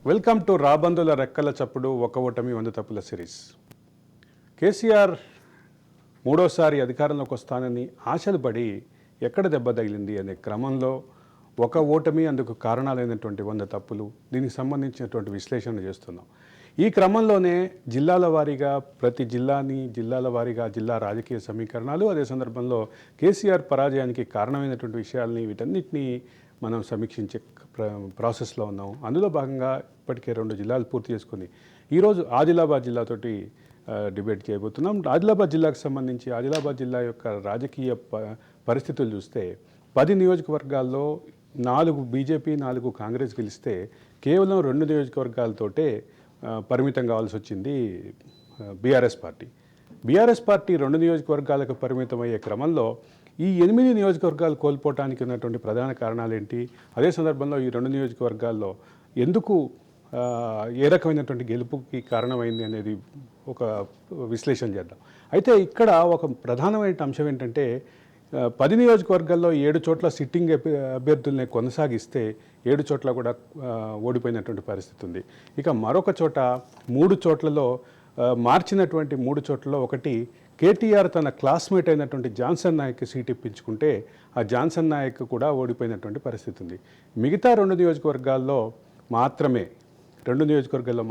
Welcome to రాబందుల రెక్కల చప్పుడు ఒక ఓటమి 100 తప్పుల సిరీస్. కేసీఆర్ మూడోసారి అధికారంలోకి వస్తానని ఆశలు పడి ఎక్కడ దెబ్బ తగిలింది అనే క్రమంలో ఒక ఓటమి అందుకు కారణాలైనటువంటి 100 తప్పులు దీనికి సంబంధించినటువంటి విశ్లేషణ చేస్తున్నాం. ఈ క్రమంలోనే జిల్లాల వారీగా ప్రతి జిల్లాల వారీగా జిల్లా రాజకీయ సమీకరణాలు, అదే సందర్భంలో కేసీఆర్ పరాజయానికి కారణమైనటువంటి విషయాల్ని వీటన్నిటినీ మనం సమీక్షించే ప్రాసెస్లో ఉన్నాం. అందులో భాగంగా ఇప్పటికే 2 జిల్లాలు పూర్తి చేసుకుని ఈరోజు ఆదిలాబాద్ జిల్లాతోటి డిబేట్ చేయబోతున్నాం. ఆదిలాబాద్ జిల్లాకు సంబంధించి ఆదిలాబాద్ జిల్లా యొక్క రాజకీయ పరిస్థితులు చూస్తే 10 నియోజకవర్గాల్లో 4 బీజేపీ, 4 కాంగ్రెస్ గెలిస్తే కేవలం 2 నియోజకవర్గాలతోటే పరిమితం కావాల్సి వచ్చింది బీఆర్ఎస్ పార్టీ. బీఆర్ఎస్ పార్టీ 2 నియోజకవర్గాలకు పరిమితం అయ్యే క్రమంలో ఈ 8 నియోజకవర్గాలు కోల్పోవటానికి ఉన్నటువంటి ప్రధాన కారణాలు ఏంటి, అదే సందర్భంలో ఈ 2 నియోజకవర్గాల్లో ఎందుకు ఏ రకమైనటువంటి గెలుపుకి కారణమైంది అనేది ఒక విశ్లేషణ చేద్దాం. అయితే ఇక్కడ ఒక ప్రధానమైన అంశం ఏంటంటే 10 నియోజకవర్గాల్లో 7 చోట్ల సిట్టింగ్ అభ్యర్థుల్ని కొనసాగిస్తే 7 చోట్ల కూడా ఓడిపోయినటువంటి పరిస్థితి ఉంది. ఇక మరొక చోట 3 చోట్లలో మార్చినటువంటి 3 చోట్లలో ఒకటి కేటీఆర్ తన క్లాస్మేట్ అయినటువంటి జాన్సన్ నాయక్ సీట్ ఇప్పించుకుంటే ఆ జాన్సన్ నాయక్ కూడా ఓడిపోయినటువంటి పరిస్థితి ఉంది. మిగతా 2 నియోజకవర్గాల్లో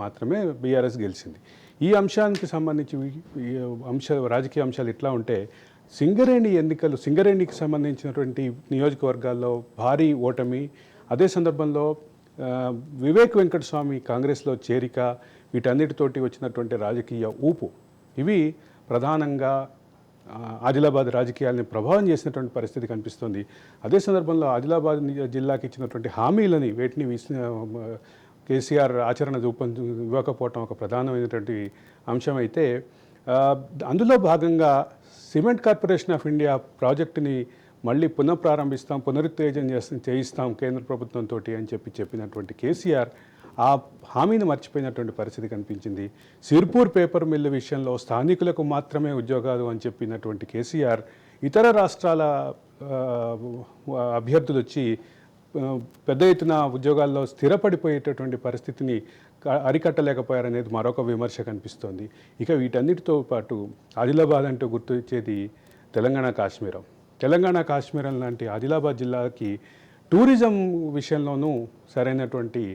మాత్రమే బీఆర్ఎస్ గెలిచింది. ఈ అంశానికి సంబంధించి రాజకీయ అంశాలు ఎట్లా ఉంటే సింగరేణికి సంబంధించినటువంటి నియోజకవర్గాల్లో భారీ ఓటమి, అదే సందర్భంలో వివేక్ వెంకటస్వామి కాంగ్రెస్లో చేరిక, వీటన్నిటితోటి వచ్చినటువంటి రాజకీయ ఊపు ఇవి ప్రధానంగా ఆదిలాబాద్ రాజకీయాలని ప్రభావం చేసినటువంటి పరిస్థితి కనిపిస్తుంది. అదే సందర్భంలో ఆదిలాబాద్ జిల్లాకి ఇచ్చినటువంటి హామీలని వేటిని కేసీఆర్ ఆచరణ ఇవ్వకపోవటం ఒక ప్రధానమైనటువంటి అంశం అయితే, అందులో భాగంగా సిమెంట్ కార్పొరేషన్ ఆఫ్ ఇండియా ప్రాజెక్టుని మళ్ళీ పునరుత్తేజం చేయిస్తాం కేంద్ర ప్రభుత్వంతో అని చెప్పినటువంటి కేసీఆర్ ఆ హామీని మర్చిపోయినటువంటి పరిస్థితి కనిపించింది. సిర్పూర్ పేపర్ మిల్లు విషయంలో స్థానికులకు మాత్రమే ఉద్యోగాలు అని చెప్పినటువంటి కేసీఆర్ ఇతర రాష్ట్రాల అభ్యర్థులు వచ్చి పెద్ద ఎత్తున ఉద్యోగాల్లో స్థిరపడిపోయేటటువంటి పరిస్థితిని అరికట్టలేకపోయారనేది మరొక విమర్శ కనిపిస్తోంది. ఇక వీటన్నిటితో పాటు ఆదిలాబాద్ అంటూ గుర్తొచ్చేది తెలంగాణ కాశ్మీరం లాంటి ఆదిలాబాద్ జిల్లాకి టూరిజం విషయంలోనూ సరైనటువంటి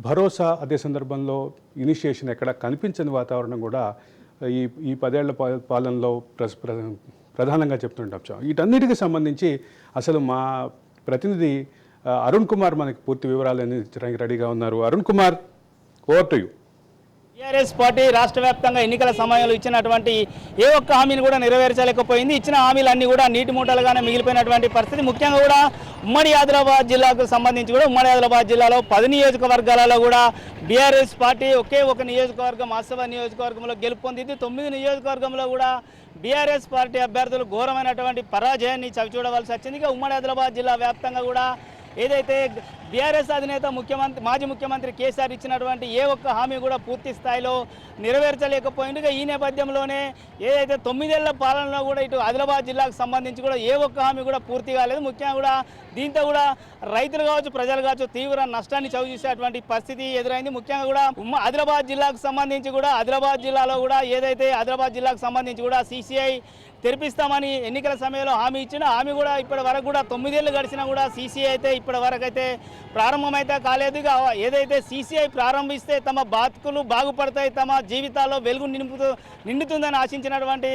భరోసా, అదే సందర్భంలో ఇనిషియేషన్ ఎక్కడ కనిపించని వాతావరణం కూడా ఈ 10 ఏళ్ల పాలనలో ప్రధానంగా చెప్తుంటాం. వీటన్నిటికి సంబంధించి అసలు మా ప్రతినిధి అరుణ్ కుమార్ మనకి పూర్తి వివరాలు అందించడానికి రెడీగా ఉన్నారు. Arun Kumar, over to you. TRS party రాష్ట్ర వ్యాప్తంగా ఎన్నికల సమయంలో ఇచ్చినటువంటి ఏ ఒక్క హామీని కూడా నెరవేర్చలేకపోయింది. ఇచ్చిన హామీలన్నీ కూడా నీటి మూటలుగానే మిగిలిపోయినటువంటి పరిస్థితి. ముఖ్యంగా కూడా ఉమ్మడి ఆదిలాబాద్ జిల్లాకు సంబంధించి కూడా ఉమ్మడి ఆదిలాబాద్ జిల్లాలో 10 నియోజకవర్గాలలో కూడా బీఆర్ఎస్ పార్టీ ఒకే ఒక నియోజకవర్గం ఆసిఫాబాద్ నియోజకవర్గంలో గెలుపొందింది. 9 నియోజకవర్గంలో కూడా బీఆర్ఎస్ పార్టీ అభ్యర్థులు ఘోరమైనటువంటి పరాజయాన్ని చవిచూడవలసి వచ్చింది. ఇక ఉమ్మడి ఆదిలాబాద్ జిల్లా వ్యాప్తంగా కూడా ఏదైతే బీఆర్ఎస్ అధినేత మాజీ ముఖ్యమంత్రి కేసీఆర్ ఇచ్చినటువంటి ఏ ఒక్క హామీ కూడా పూర్తి స్థాయిలో నెరవేర్చలేకపోయింది. ఈ నేపథ్యంలోనే ఏదైతే 9 ఏళ్ల పాలనలో కూడా ఇటు ఆదిలాబాద్ జిల్లాకు సంబంధించి కూడా ఏ ఒక్క హామీ కూడా పూర్తి కాలేదు. ముఖ్యంగా కూడా దీంతో కూడా రైతులు కావచ్చు, ప్రజలు కావచ్చు తీవ్ర నష్టాన్ని చవిచూసేటువంటి పరిస్థితి ఎదురైంది. ముఖ్యంగా కూడా ఆదిలాబాద్ జిల్లాకు సంబంధించి కూడా ఆదిలాబాద్ జిల్లాలో కూడా ఏదైతే ఆదిలాబాద్ జిల్లాకు సంబంధించి కూడా సీసీఐ తెరిపిస్తామని ఎన్నికల సమయంలో హామీ ఇచ్చిన హామీ కూడా ఇప్పటి వరకు కూడా 9 ఏళ్ళు గడిచినా కూడా సీసీఐ అయితే ఇప్పటి వరకు అయితే ప్రారంభమైతే కాలేదు. ఏదైతే సీసీఐ ప్రారంభిస్తే తమ బతుకులు బాగుపడతాయి, తమ జీవితాల్లో వెలుగు నిండుతుందని ఆశించినటువంటి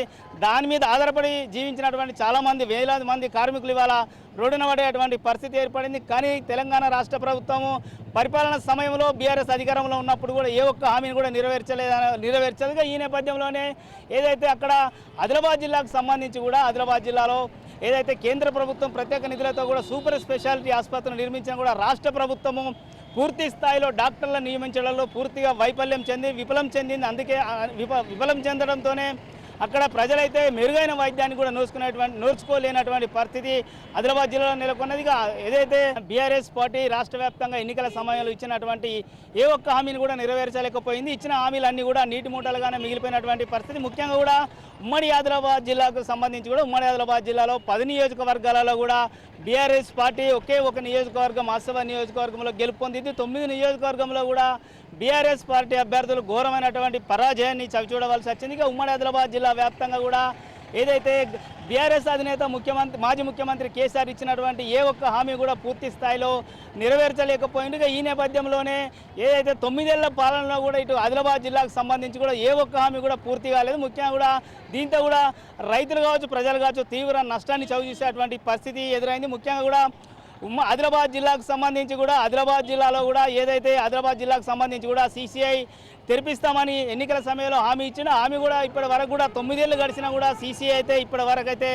దాని మీద ఆధారపడి జీవించినటువంటి చాలామంది వేలాది మంది కార్మికులు ఇవాళ రోడ్డున పడేటువంటి పరిస్థితి ఏర్పడింది. కానీ తెలంగాణ రాష్ట్ర ప్రభుత్వము పరిపాలన సమయంలో బీఆర్ఎస్ అధికారంలో ఉన్నప్పుడు కూడా ఏ ఒక్క హామీని కూడా నెరవేర్చలేదుగా. ఈ నేపథ్యంలోనే ఏదైతే అక్కడ ఆదిలాబాద్ జిల్లాకు సంబంధించి కూడా ఆదిలాబాద్ జిల్లాలో ఏదైతే కేంద్ర ప్రభుత్వం ప్రత్యేక నిధులతో కూడా సూపర్ స్పెషాలిటీ ఆసుపత్రిని నిర్మించిన కూడా రాష్ట్ర ప్రభుత్వము పూర్తి స్థాయిలో డాక్టర్లను నియమించడంలో పూర్తిగా విఫలం చెందింది. అందుకే విఫలం చెందడంతోనే అక్కడ ప్రజలైతే మెరుగైన వైద్యాన్ని కూడా నోచుకోలేనటువంటి పరిస్థితి ఆదిలాబాద్ జిల్లాలో నెలకొన్నది. ఏదైతే బీఆర్ఎస్ పార్టీ రాష్ట్ర వ్యాప్తంగా ఎన్నికల సమయంలో ఇచ్చినటువంటి ఏ ఒక్క హామీని కూడా నెరవేర్చలేకపోయింది. ఇచ్చిన హామీలన్నీ కూడా నీటి మూటలుగానే మిగిలిపోయినటువంటి పరిస్థితి. ముఖ్యంగా కూడా ఉమ్మడి ఆదిలాబాద్ జిల్లాకు సంబంధించి కూడా ఉమ్మడి ఆదిలాబాద్ జిల్లాలో 10 నియోజకవర్గాలలో కూడా బీఆర్ఎస్ పార్టీ ఒకే ఒక నియోజకవర్గం ఆసిఫాబాద్ నియోజకవర్గంలో గెలుపొందింది. 9 నియోజకవర్గంలో కూడా బీఆర్ఎస్ పార్టీ అభ్యర్థులు ఘోరమైనటువంటి పరాజయాన్ని చవిచూడవలసి వచ్చింది. ఇక ఉమ్మడి ఆదిలాబాద్ జిల్లా వ్యాప్తంగా కూడా ఏదైతే బీఆర్ఎస్ అధినేత మాజీ ముఖ్యమంత్రి కేసీఆర్ ఇచ్చినటువంటి ఏ ఒక్క హామీ కూడా పూర్తి స్థాయిలో నెరవేర్చలేకపోయింది. ఈ నేపథ్యంలోనే ఏదైతే 9 ఏళ్ల పాలనలో కూడా ఇటు ఆదిలాబాద్ జిల్లాకు సంబంధించి కూడా ఏ ఒక్క హామీ కూడా పూర్తి కాలేదు. ముఖ్యంగా కూడా దీంతో కూడా రైతులు కావచ్చు, ప్రజలు కావచ్చు తీవ్ర నష్టాన్ని చవిచూసేటువంటి పరిస్థితి ఎదురైంది. ముఖ్యంగా కూడా ఆదిలాబాద్ జిల్లాకు సంబంధించి కూడా ఆదిలాబాద్ జిల్లాలో కూడా ఏదైతే ఆదిలాబాద్ జిల్లాకు సంబంధించి కూడా సీసీఐ తెరిపిస్తామని ఎన్నికల సమయంలో హామీ ఇచ్చిన హామీ కూడా ఇప్పటి వరకు కూడా 9 ఏళ్ళు గడిచినా కూడా సీసీఐ అయితే ఇప్పటి వరకు అయితే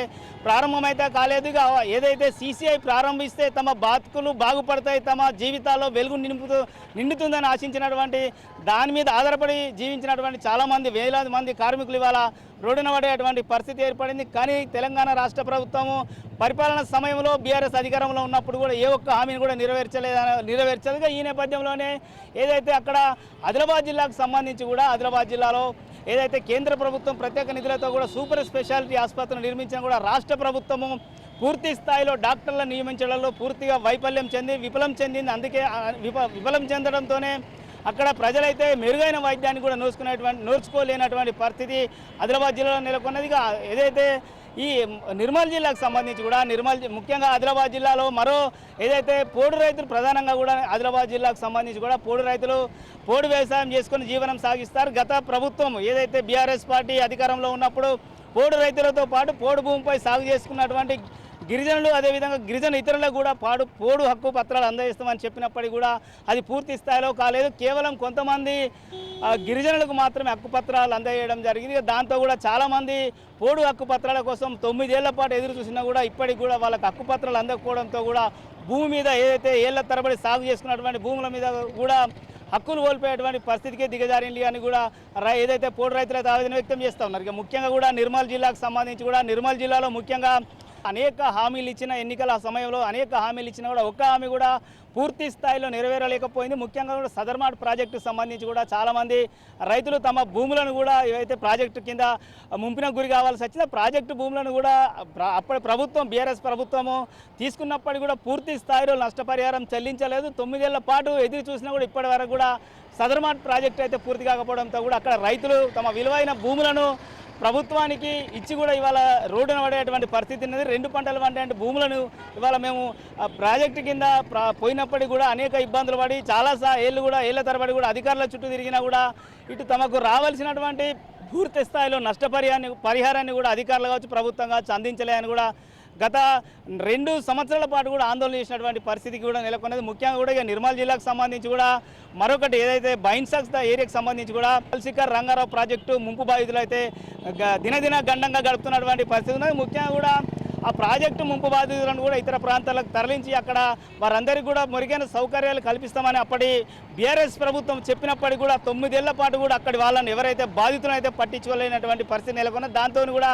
ప్రారంభమైతే కాలేదు. ఏదైతే సీసీఐ ప్రారంభిస్తే తమ బతుకులు బాగుపడతాయి, తమ జీవితాల్లో వెలుగు నిండుతుందని ఆశించినటువంటి దాని మీద ఆధారపడి జీవించినటువంటి చాలామంది వేలాది మంది కార్మికులు ఇవాళ రోడ్డున పడేటువంటి పరిస్థితి ఏర్పడింది. కానీ తెలంగాణ రాష్ట్ర ప్రభుత్వము పరిపాలన సమయంలో బీఆర్ఎస్ అధికారంలో ఉన్నప్పుడు కూడా ఏ ఒక్క హామీని కూడా నెరవేర్చలేదు. ఈ నేపథ్యంలోనే ఏదైతే అక్కడ ఆదిలాబాద్ జిల్లాకు సంబంధించి కూడా ఆదిలాబాద్ జిల్లాలో ఏదైతే కేంద్ర ప్రభుత్వం ప్రత్యేక నిధులతో కూడా సూపర్ స్పెషాలిటీ ఆసుపత్రిని నిర్మించిన కూడా రాష్ట్ర ప్రభుత్వము పూర్తి స్థాయిలో డాక్టర్లను నియమించడంలో పూర్తిగా విఫలం చెందింది. అందుకే విఫలం చెందడంతోనే అక్కడ ప్రజలైతే మెరుగైన వైద్యాన్ని కూడా నోచుకోలేనటువంటి పరిస్థితి ఆదిలాబాద్ జిల్లాలో నెలకొన్నది. ఏదైతే ఈ నిర్మల్ జిల్లాకు సంబంధించి కూడా ముఖ్యంగా ఆదిలాబాద్ జిల్లాలో మరో ఏదైతే పోడు రైతులు ప్రధానంగా కూడా ఆదిలాబాద్ జిల్లాకు సంబంధించి కూడా పోడు రైతులు పోడు వ్యవసాయం చేసుకొని జీవనం సాగిస్తారు. గత ప్రభుత్వం ఏదైతే బీఆర్ఎస్ పార్టీ అధికారంలో ఉన్నప్పుడు పోడు రైతులతో పాటు పోడు భూమిపై సాగు చేసుకున్నటువంటి గిరిజనులు అదేవిధంగా గిరిజన ఇతరులకు కూడా పోడు హక్కు పత్రాలు అందజేస్తామని చెప్పినప్పటికీ కూడా అది పూర్తి స్థాయిలో కాలేదు. కేవలం కొంతమంది గిరిజనులకు మాత్రమే హక్కు పత్రాలు అందజేయడం జరిగింది. దాంతో కూడా చాలామంది పోడు హక్కు పత్రాల కోసం 9 ఏళ్ల పాటు ఎదురు చూసినా కూడా ఇప్పటికి కూడా వాళ్ళకి హక్కు పత్రాలు అందకపోవడంతో కూడా భూమి మీద ఏదైతే ఏళ్ల తరబడి సాగు చేసుకున్నటువంటి భూముల మీద కూడా హక్కులు కోల్పోయేటువంటి పరిస్థితికి దిగజారింది అని కూడా ఏదైతే పోడు రైతులైతే ఆవేదన వ్యక్తం చేస్తూ ఉన్నారు. ఇక ముఖ్యంగా కూడా నిర్మల్ జిల్లాకు సంబంధించి కూడా నిర్మల్ జిల్లాలో ముఖ్యంగా అనేక హామీలు ఇచ్చిన ఎన్నికల సమయంలో అనేక హామీలు ఇచ్చినా కూడా ఒక్క హామీ కూడా పూర్తి స్థాయిలో నెరవేరలేకపోయింది. ముఖ్యంగా కూడా సదర్మాట్ ప్రాజెక్టుకు సంబంధించి కూడా చాలామంది రైతులు తమ భూములను కూడా ఏవైతే ప్రాజెక్టు కింద ముంపిన గురి కావాల్సి వచ్చిందో ప్రాజెక్టు భూములను కూడా అప్పటి ప్రభుత్వం బీఆర్ఎస్ ప్రభుత్వము తీసుకున్నప్పటికీ కూడా పూర్తి స్థాయిలో నష్టపరిహారం చెల్లించలేదు. 9 ఏళ్ల పాటు ఎదురు చూసినా కూడా ఇప్పటి వరకు కూడా సదర్మాట్ ప్రాజెక్టు అయితే పూర్తి కాకపోవడంతో కూడా అక్కడ రైతులు తమ విలువైన భూములను ప్రభుత్వానికి ఇచ్చి కూడా ఇవాళ రోడ్డున పడేటువంటి పరిస్థితి ఉన్నది. 2 పంటలు పండే భూములను ఇవాళ మేము ప్రాజెక్టు కింద పోయినప్పటికీ కూడా అనేక ఇబ్బందులు పడి చాలా ఏళ్ల తరబడి కూడా అధికారుల చుట్టూ తిరిగినా కూడా ఇటు తమకు రావాల్సినటువంటి పూర్తి స్థాయిలో పరిహారాన్ని కూడా అధికారులు కావచ్చు ప్రభుత్వం కావచ్చు అందించలేదని కూడా గత 2 సంవత్సరాల పాటు కూడా ఆందోళన చేసినటువంటి పరిస్థితికి కూడా నెలకొన్నది. ముఖ్యంగా కూడా ఇక నిర్మల్ జిల్లాకు సంబంధించి కూడా మరొకటి ఏదైతే బైన్సాక్స్ ఏరియాకి సంబంధించి కూడా శిఖర్ రంగారావు ప్రాజెక్టు ముంపు బాధితులు అయితే దినదిన గండంగా గడుపుతున్నటువంటి పరిస్థితి ఉన్నది. ముఖ్యంగా కూడా ఆ ప్రాజెక్టు ముంపు బాధితులను కూడా ఇతర ప్రాంతాలకు తరలించి అక్కడ వారందరికీ కూడా మెరుగైన సౌకర్యాలు కల్పిస్తామని అప్పటి బీఆర్ఎస్ ప్రభుత్వం చెప్పినప్పటికీ కూడా 9 ఏళ్ల పాటు కూడా అక్కడి వాళ్ళని ఎవరైతే బాధితులను అయితే పట్టించుకోలేనటువంటి పరిస్థితి నెలకొన్నది. దాంతో కూడా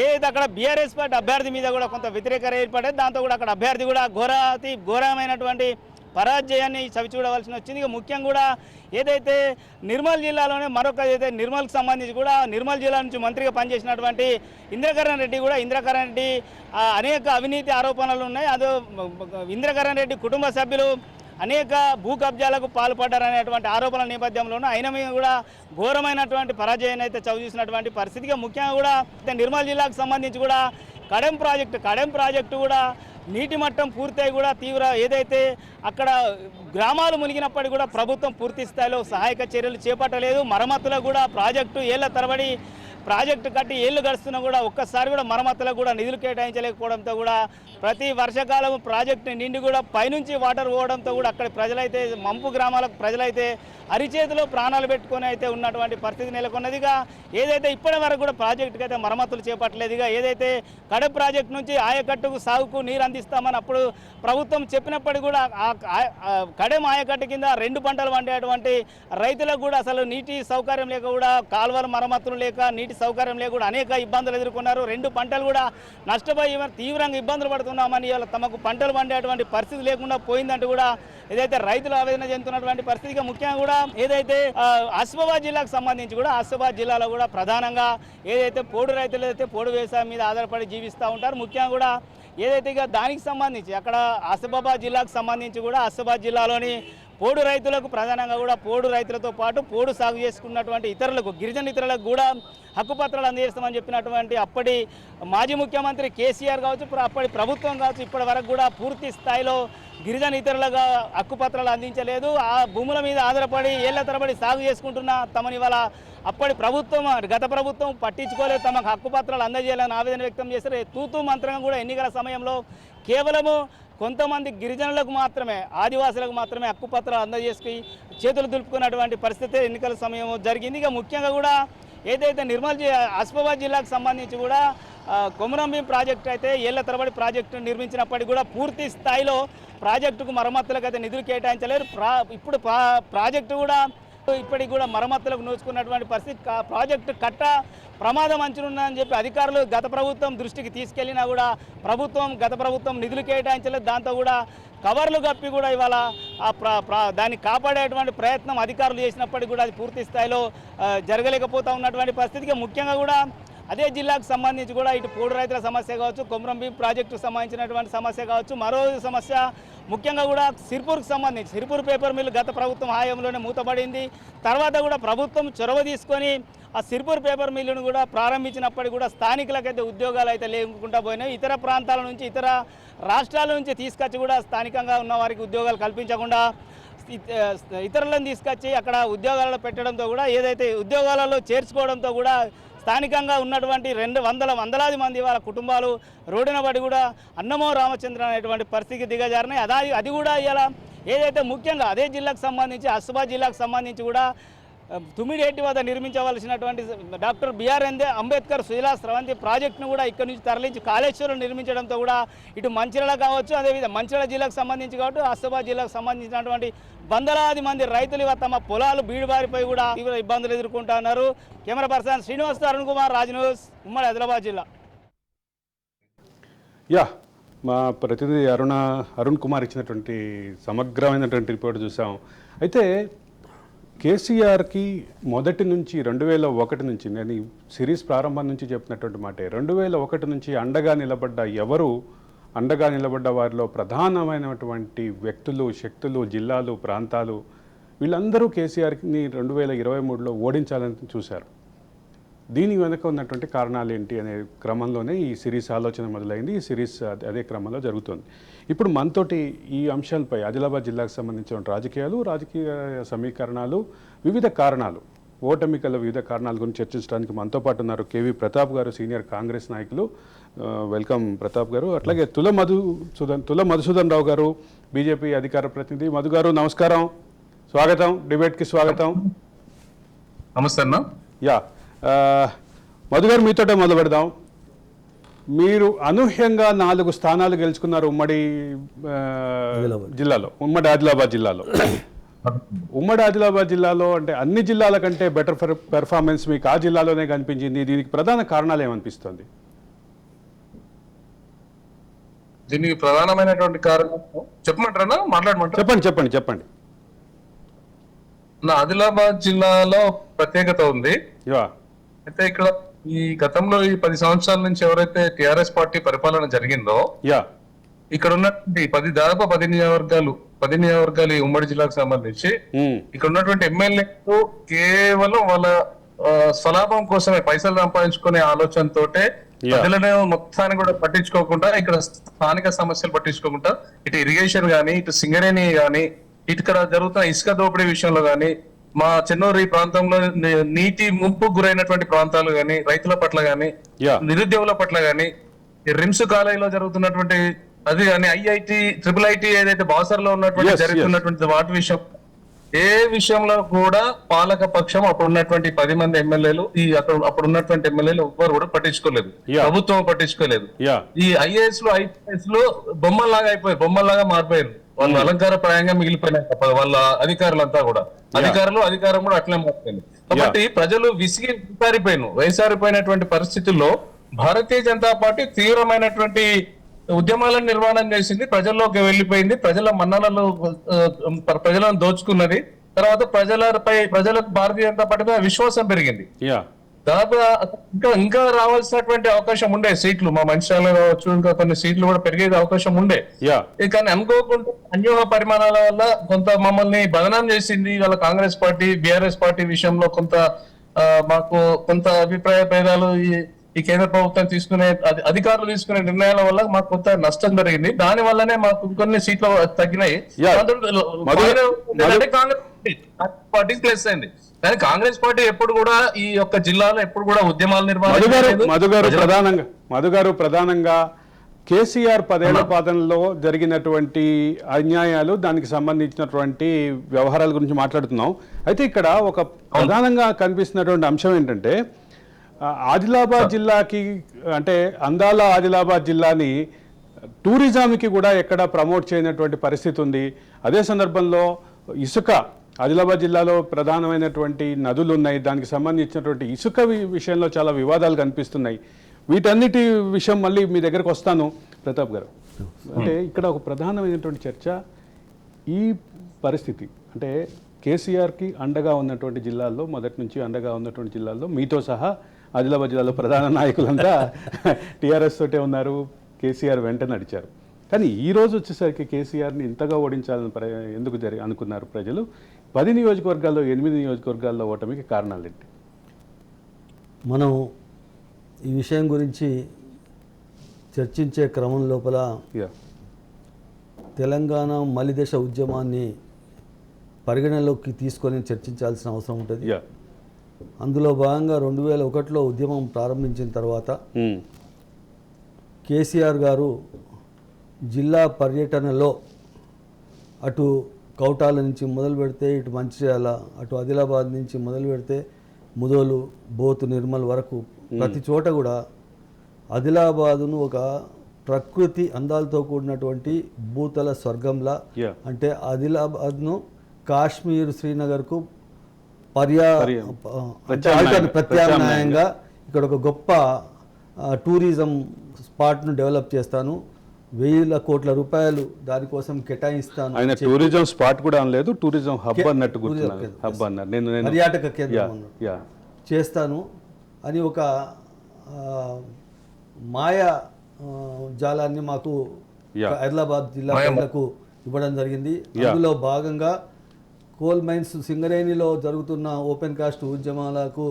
ఏదైతే అక్కడ బీఆర్ఎస్ పార్టీ అభ్యర్థి మీద కూడా కొంత వ్యతిరేకత ఏర్పడేది. దాంతో కూడా అక్కడ అభ్యర్థి కూడా ఘోరమైనటువంటి పరాజయాన్ని చవిచూడవలసి వచ్చింది. ఇక ముఖ్యంగా కూడా ఏదైతే నిర్మల్ జిల్లాలోనే మరొక ఏదైతే నిర్మల్కి సంబంధించి కూడా నిర్మల్ జిల్లా నుంచి మంత్రిగా పనిచేసినటువంటి ఇంద్రకరణ్ రెడ్డి అనేక అవినీతి ఆరోపణలు ఉన్నాయి. అదో ఇంద్రకరణ్ రెడ్డి కుటుంబ సభ్యులు అనేక భూ కబ్జాలకు పాల్పడ్డారనేటువంటి ఆరోపణల నేపథ్యంలోనూ ఆయన మీద కూడా ఘోరమైనటువంటి పరాజయాన్ని అయితే చవిచూసినటువంటి పరిస్థితిగా ముఖ్యంగా కూడా నిర్మల్ జిల్లాకు సంబంధించి కూడా కడెం ప్రాజెక్టు కూడా నీటి మట్టం పూర్తయి కూడా ఏదైతే అక్కడ గ్రామాలు మునిగినప్పటికీ కూడా ప్రభుత్వం పూర్తి స్థాయిలో సహాయక చర్యలు చేపట్టలేదు. మరమ్మతులకు కూడా ప్రాజెక్టు ఏళ్ల తరబడి ప్రాజెక్టు కట్టి ఏళ్ళు గడుస్తున్నా కూడా ఒక్కసారి కూడా మరమ్మతులకు కూడా నిధులు కేటాయించలేకపోవడంతో కూడా ప్రతి వర్షాకాలం ప్రాజెక్టు నిండి కూడా పైనుంచి వాటర్ పోవడంతో కూడా అక్కడ ప్రజలైతే మంపు గ్రామాలకు ప్రజలైతే అరిచేతిలో ప్రాణాలు పెట్టుకొని అయితే ఉన్నటువంటి పరిస్థితి నెలకొన్నదిగా. ఏదైతే ఇప్పటి వరకు కూడా ప్రాజెక్టుకి అయితే మరమ్మతులు చేపట్టలేదుగా. ఏదైతే కడెం ప్రాజెక్టు నుంచి ఆయకట్టుకు సాగుకు నీరు అందిస్తామని అప్పుడు ప్రభుత్వం చెప్పినప్పటికీ కూడా కడెం ఆయకట్టు కింద 2 పంటలు పండేటువంటి రైతులకు కూడా అసలు నీటి సౌకర్యం లేక కూడా కాలువల మరమ్మతులు లేక నీటి సౌకర్యం లేకుండా అనేక ఇబ్బందులు ఎదుర్కొన్నారు. 2 పంటలు కూడా నష్టపోయి తీవ్రంగా ఇబ్బందులు పడుతున్నామని ఇవాళ తమకు పంటలు పండేటువంటి పరిస్థితి లేకుండా పోయిందంటూ కూడా ఏదైతే రైతులు ఆవేదన చెందుతున్నటువంటి పరిస్థితిగా ముఖ్యంగా కూడా ఏదైతే ఆసిఫాబాద్ జిల్లాకు సంబంధించి కూడా ఆసిఫాబాద్ జిల్లాలో కూడా ప్రధానంగా ఏదైతే పోడు రైతులు అయితే పోడు వ్యవసాయం మీద ఆధారపడి జీవిస్తూ ఉంటారు. ముఖ్యంగా కూడా ఏదైతే ఇక దానికి సంబంధించి అక్కడ ఆసిఫాబాద్ జిల్లాకు సంబంధించి కూడా ఆసిఫాబాద్ జిల్లాలోని పోడు రైతులకు ప్రధానంగా కూడా పోడు రైతులతో పాటు పోడు సాగు చేసుకున్నటువంటి ఇతరులకు గిరిజన ఇతరులకు కూడా హక్కుపత్రాలు అందజేస్తామని చెప్పినటువంటి అప్పటి మాజీ ముఖ్యమంత్రి కేసీఆర్ కావచ్చు, అప్పటి ప్రభుత్వం కావచ్చు, ఇప్పటి వరకు కూడా పూర్తి స్థాయిలో గిరిజన ఇతరులుగా హక్కుపత్రాలు అందించలేదు. ఆ భూముల మీద ఆధారపడి ఏళ్ల తరబడి సాగు చేసుకుంటున్న తమని ఇవాళ అప్పటి ప్రభుత్వం గత ప్రభుత్వం పట్టించుకోలేదు, తమకు హక్కుపత్రాలు అందజేయాలని ఆవేదన వ్యక్తం చేశారు. తూతూ మంత్రంగా కూడా ఎన్నికల సమయంలో కేవలము కొంతమంది గిరిజనులకు మాత్రమే, ఆదివాసులకు మాత్రమే హక్కుపత్రాలు అందజేసి చేతులు దులుపుకున్నటువంటి పరిస్థితి ఎన్నికల సమయం జరిగింది. ఇక ముఖ్యంగా కూడా ఏదైతే ఆసిఫాబాద్ జిల్లాకు సంబంధించి కూడా కొమరంభీం ప్రాజెక్టు అయితే ఏళ్ల తరబడి ప్రాజెక్టు నిర్మించినప్పటికీ కూడా పూర్తి స్థాయిలో ప్రాజెక్టుకు మరమ్మతులకు అయితే నిధులు కేటాయించలేరు. ఇప్పుడు ప్రాజెక్టు కూడా ఇప్పటికి కూడా మరమ్మతులకు నోచుకున్నటువంటి పరిస్థితి. ప్రాజెక్టు కట్ట ప్రమాదం అంచునుందని చెప్పి అధికారులు గత ప్రభుత్వం దృష్టికి తీసుకెళ్లినా కూడా గత ప్రభుత్వం నిధులు కేటాయించలేదు. దాంతో కూడా కవర్లు కప్పి కూడా ఇవాళ దాన్ని కాపాడేటువంటి ప్రయత్నం అధికారులు చేసినప్పటికీ కూడా అది పూర్తి స్థాయిలో జరగలేకపోతూ ఉన్నటువంటి పరిస్థితికి ముఖ్యంగా కూడా అదే జిల్లాకు సంబంధించి కూడా ఇటు పోడు రైతుల సమస్య కావచ్చు, కొమరంభీం ప్రాజెక్టుకు సంబంధించినటువంటి సమస్య కావచ్చు, మరో సమస్య ముఖ్యంగా కూడా సిర్పూర్కు సంబంధించి సిర్పూర్ పేపర్ మిల్లు గత ప్రభుత్వం హయాంలోనే మూతపడింది. తర్వాత కూడా ప్రభుత్వం చొరవ తీసుకొని ఆ సిర్పూర్ పేపర్ మిల్లును కూడా ప్రారంభించినప్పటికీ కూడా స్థానికులకైతే ఉద్యోగాలు అయితే లేకుండా పోయినాయి. ఇతర ప్రాంతాల నుంచి ఇతర రాష్ట్రాల నుంచి తీసుకొచ్చి కూడా స్థానికంగా ఉన్న వారికి ఉద్యోగాలు కల్పించకుండా ఇతరులను తీసుకొచ్చి అక్కడ ఉద్యోగాలలో పెట్టడంతో కూడా ఏదైతే ఉద్యోగాలలో చేర్చుకోవడంతో కూడా స్థానికంగా ఉన్నటువంటి వందలాది మంది వాళ్ళ కుటుంబాలు రోడ్డున పడి కూడా అన్నమో రామచంద్ర అనేటువంటి పరిస్థితికి దిగజారినాయి. అది కూడా ఇలా ఏదైతే ముఖ్యంగా అదే జిల్లాకు సంబంధించి ఆసిఫాబాద్ జిల్లాకు సంబంధించి కూడా తుమ్మిడిహెట్టి వద్ద నిర్మించవలసినటువంటి డాక్టర్ బిఆర్ అంబేద్కర్ సుజలా స్రవంతి ప్రాజెక్టును కూడా ఇక్కడి నుంచి తరలించి కాళేశ్వరం నిర్మించడంతో కూడా ఇటు మంచిర్యాల కావచ్చు, అదేవిధంగా మంచిర్యాల జిల్లాకు సంబంధించి కాబట్టి ఆసిఫాబాద్ జిల్లాకు సంబంధించినటువంటి వందలాది మంది రైతులు తమ పొలాలు బీడుబారిపోయి కూడా తీవ్ర ఇబ్బందులు ఎదుర్కొంటున్నారు. Camera person Srinivas, Arun Kumar, Raj news, ఉమ్మడి ఆదిలాబాద్ జిల్లా. మా ప్రతినిధి అరుణ్ కుమార్ ఇచ్చినటువంటి సమగ్రమైనటువంటి రిపోర్ట్ చూసాం. అయితే కేసీఆర్కి మొదటి నుంచి 2001 నుంచి నేను ఈ సిరీస్ ప్రారంభం నుంచి చెప్పినటువంటి మాట 2001 నుంచి అండగా నిలబడ్డ వారిలో ప్రధానమైనటువంటి వ్యక్తులు, శక్తులు, జిల్లాలు, ప్రాంతాలు వీళ్ళందరూ కేసీఆర్ని 2023లో ఓడించాలని చూశారు. దీని వెనుక ఉన్నటువంటి కారణాలు ఏంటి అనే క్రమంలోనే ఈ సిరీస్ ఆలోచన మొదలైంది. ఈ సిరీస్ అదే క్రమంలో జరుగుతుంది. ఇప్పుడు మనతోటి ఈ అంశాలపై ఆదిలాబాద్ జిల్లాకు సంబంధించిన రాజకీయ సమీకరణాలు, వివిధ కారణాలు, ఓటమి కల వివిధ కారణాల గురించి చర్చించడానికి మనతో పాటు ఉన్నారు కేవీ ప్రతాప్ గారు, సీనియర్ కాంగ్రెస్ నాయకులు. వెల్కమ్ ప్రతాప్ గారు. అట్లాగే తుల మధుసూదన్ రావు గారు, బీజేపీ అధికార ప్రతినిధి. మధు గారు నమస్కారం, స్వాగతం, డిబేట్కి స్వాగతం. నమస్తే అన్న. మధు గారు, మీతోటే మొదలు పెడదాం. మీరు అనూహ్యంగా 4 స్థానాలు గెలుచుకున్నారు ఉమ్మడి ఆదిలాబాద్ జిల్లాలో. ఉమ్మడి ఆదిలాబాద్ జిల్లాలో అంటే అన్ని జిల్లాల కంటే బెటర్ పెర్ఫార్మెన్స్ మీకు ఆ జిల్లాలోనే కనిపించింది. దీనికి ప్రధాన కారణాలు ఏమనిపిస్తుంది? దీనికి ప్రధానమైనటువంటి కారణం చెప్పమంటారా, మాట్లాడమంటారా? చెప్పండి. నా ఆదిలాబాద్ జిల్లాలో ప్రత్యేకత ఉంది. అయితే ఇక్కడ ఈ గతంలో ఈ 10 సంవత్సరాల నుంచి ఎవరైతే టిఆర్ఎస్ పార్టీ పరిపాలన జరిగిందో ఇక్కడ ఉన్నటువంటి దాదాపు 10 నియోజకవర్గాలు ఈ ఉమ్మడి జిల్లాకు సంబంధించి ఇక్కడ ఉన్నటువంటి ఎమ్మెల్యేలు కేవలం వాళ్ళ స్వలాభం కోసమే పైసలు సంపాదించుకునే ఆలోచనతోటే ప్రజలను మొత్తాన్ని కూడా పట్టించుకోకుండా, ఇక్కడ స్థానిక సమస్యలు పట్టించుకోకుండా, ఇటు ఇరిగేషన్ గానీ, ఇటు సింగరేణి గానీ, ఇక్కడ జరుగుతున్న ఇసుక దోపిడీ విషయంలో గానీ, మా చెన్నూరు ఈ ప్రాంతంలో నీటి ముంపు గురైనటువంటి ప్రాంతాలు గానీ, రైతుల పట్ల గానీ, నిరుద్యోగుల పట్ల గానీ, రిమ్స్ కాలేజీలో జరుగుతున్నటువంటి అది కానీ, ట్రిపుల్ ఐటీ ఏదైతే బాసర్లో ఉన్నటువంటి జరుగుతున్నటువంటి వాటి విషయం, ఏ విషయంలో కూడా పాలక పక్షం అప్పుడు ఉన్నటువంటి 10 మంది ఎమ్మెల్యేలు అప్పుడు ఉన్నటువంటి ఎమ్మెల్యేలు ఎవ్వరు కూడా పట్టించుకోలేదు, ప్రభుత్వం పట్టించుకోలేదు. ఈ ఐఏఎస్ లు, ఐపీఎస్ లు బొమ్మల్లాగా మారిపోయారు. వాళ్ళు అలంకారప్రాయంగా మిగిలిపోయినాయి తప్ప వాళ్ళ అధికారులంతా కూడా అధికారం కూడా అట్లే మారిపోయింది. కాబట్టి ప్రజలు విసిగి వేసారిపోయినటువంటి పరిస్థితుల్లో భారతీయ జనతా పార్టీ తీవ్రమైనటువంటి ఉద్యమాలను నిర్మాణం చేసింది, ప్రజల్లోకి వెళ్లిపోయింది, ప్రజల మన్ననలు ప్రజలను దోచుకున్నది. తర్వాత ప్రజలకు భారతీయ జనతా పార్టీ మీద విశ్వాసం పెరిగింది. దాదాపు ఇంకా రావాల్సినటువంటి అవకాశం ఉండే సీట్లు, మా మంచిర్యాల కావచ్చు, ఇంకా కొన్ని సీట్లు కూడా పెరిగే అవకాశం ఉండే. కానీ అనుకోకుండా అన్యూహ పరిమాణాల వల్ల కొంత మమ్మల్ని బదనాం చేసింది. వాళ్ళ కాంగ్రెస్ పార్టీ, బీఆర్ఎస్ పార్టీ విషయంలో కొంత మాకు కొంత అభిప్రాయ భేదాలు ఈ కేంద్ర ప్రభుత్వం తీసుకునే అధికారులు తీసుకునే నిర్ణయాల వల్ల మాకు కొంత నష్టం జరిగింది. దాని వల్లనే మాకు కొన్ని సీట్లు తగ్గినాయి. కాంగ్రెస్ పార్టీకి ప్లస్ అయింది. కానీ కాంగ్రెస్ పార్టీ ఎప్పుడు కూడా ఈ యొక్క జిల్లాలో ఎప్పుడు కూడా ఉద్యమాలు మధు గారు ప్రధానంగా కేసీఆర్ 10 ఏళ్ల పాలనలో జరిగినటువంటి అన్యాయాలు, దానికి సంబంధించినటువంటి వ్యవహారాల గురించి మాట్లాడుతున్నాం. అయితే ఇక్కడ ఒక ప్రధానంగా కనిపిస్తున్నటువంటి అంశం ఏంటంటే, ఆదిలాబాద్ జిల్లాకి అంటే అందాల ఆదిలాబాద్ జిల్లాని టూరిజంకి కూడా ఎక్కడ ప్రమోట్ చేయనటువంటి పరిస్థితి ఉంది. అదే సందర్భంలో ఇసుక, ఆదిలాబాద్ జిల్లాలో ప్రధానమైనటువంటి నదులు ఉన్నాయి, దానికి సంబంధించినటువంటి ఇసుక విషయంలో చాలా వివాదాలు కనిపిస్తున్నాయి. వీటన్నిటి విషయం మళ్ళీ మీ దగ్గరకు వస్తాను ప్రతాప్ గారు. అంటే ఇక్కడ ఒక ప్రధానమైనటువంటి చర్చ ఈ పరిస్థితి, అంటే కేసీఆర్కి అండగా ఉన్నటువంటి జిల్లాల్లో, మొదటి నుంచి అండగా ఉన్నటువంటి జిల్లాల్లో మీతో సహా ఆదిలాబాద్ జిల్లాలో ప్రధాన నాయకులంతా టీఆర్ఎస్ తోటే ఉన్నారు, కేసీఆర్ వెంట నడిచారు. కానీ ఈ రోజు వచ్చేసరికి కేసీఆర్ని ఇంతగా ఓడించాలని ఎందుకు అనుకున్నారు ప్రజలు? 10 నియోజకవర్గాల్లో 8 నియోజకవర్గాల్లో ఓటమికి కారణాలు ఏంటి? మనం ఈ విషయం గురించి చర్చించే క్రమం లోపల తెలంగాణ మలిదశ ఉద్యమాన్ని పరిగణలోకి తీసుకొని చర్చించాల్సిన అవసరం ఉంటుంది. అందులో భాగంగా 2001లో ఉద్యమం ప్రారంభించిన తర్వాత కేసీఆర్ గారు జిల్లా పర్యటనలో అటు కౌటాల నుంచి మొదలు పెడితే ఇటు మంచిర్యాల, అటు ఆదిలాబాద్ నుంచి మొదలు పెడితే ముదోలు, బోతు, నిర్మల్ వరకు ప్రతి చోట కూడా ఆదిలాబాదును ఒక ప్రకృతి అందాలతో కూడినటువంటి భూతల స్వర్గంలా, అంటే ఆదిలాబాద్ను కాశ్మీర్, శ్రీనగర్కు ప్రత్యామ్నాయంగా ఇక్కడ ఒక గొప్ప టూరిజం స్పాట్ను డెవలప్ చేస్తాను, 1000 కోట్ల రూపాయలు దానికోసం కేటాయిస్తాను. ఆయన టూరిజం స్పాట్ కూడా అనలేదు, టూరిజం హబ్ అన్నట్టు హబ్ అన్నారు, పర్యాటక కేంద్రం చేస్తాను అని ఒక మాయా జాలాన్ని మాకు ఆదిలాబాద్ జిల్లా ప్రజలకు ఇవ్వడం జరిగింది. అందులో భాగంగా కోల్ మైన్స్ సింగరేణిలో జరుగుతున్న ఓపెన్ కాస్ట్ ఉద్యమాలకు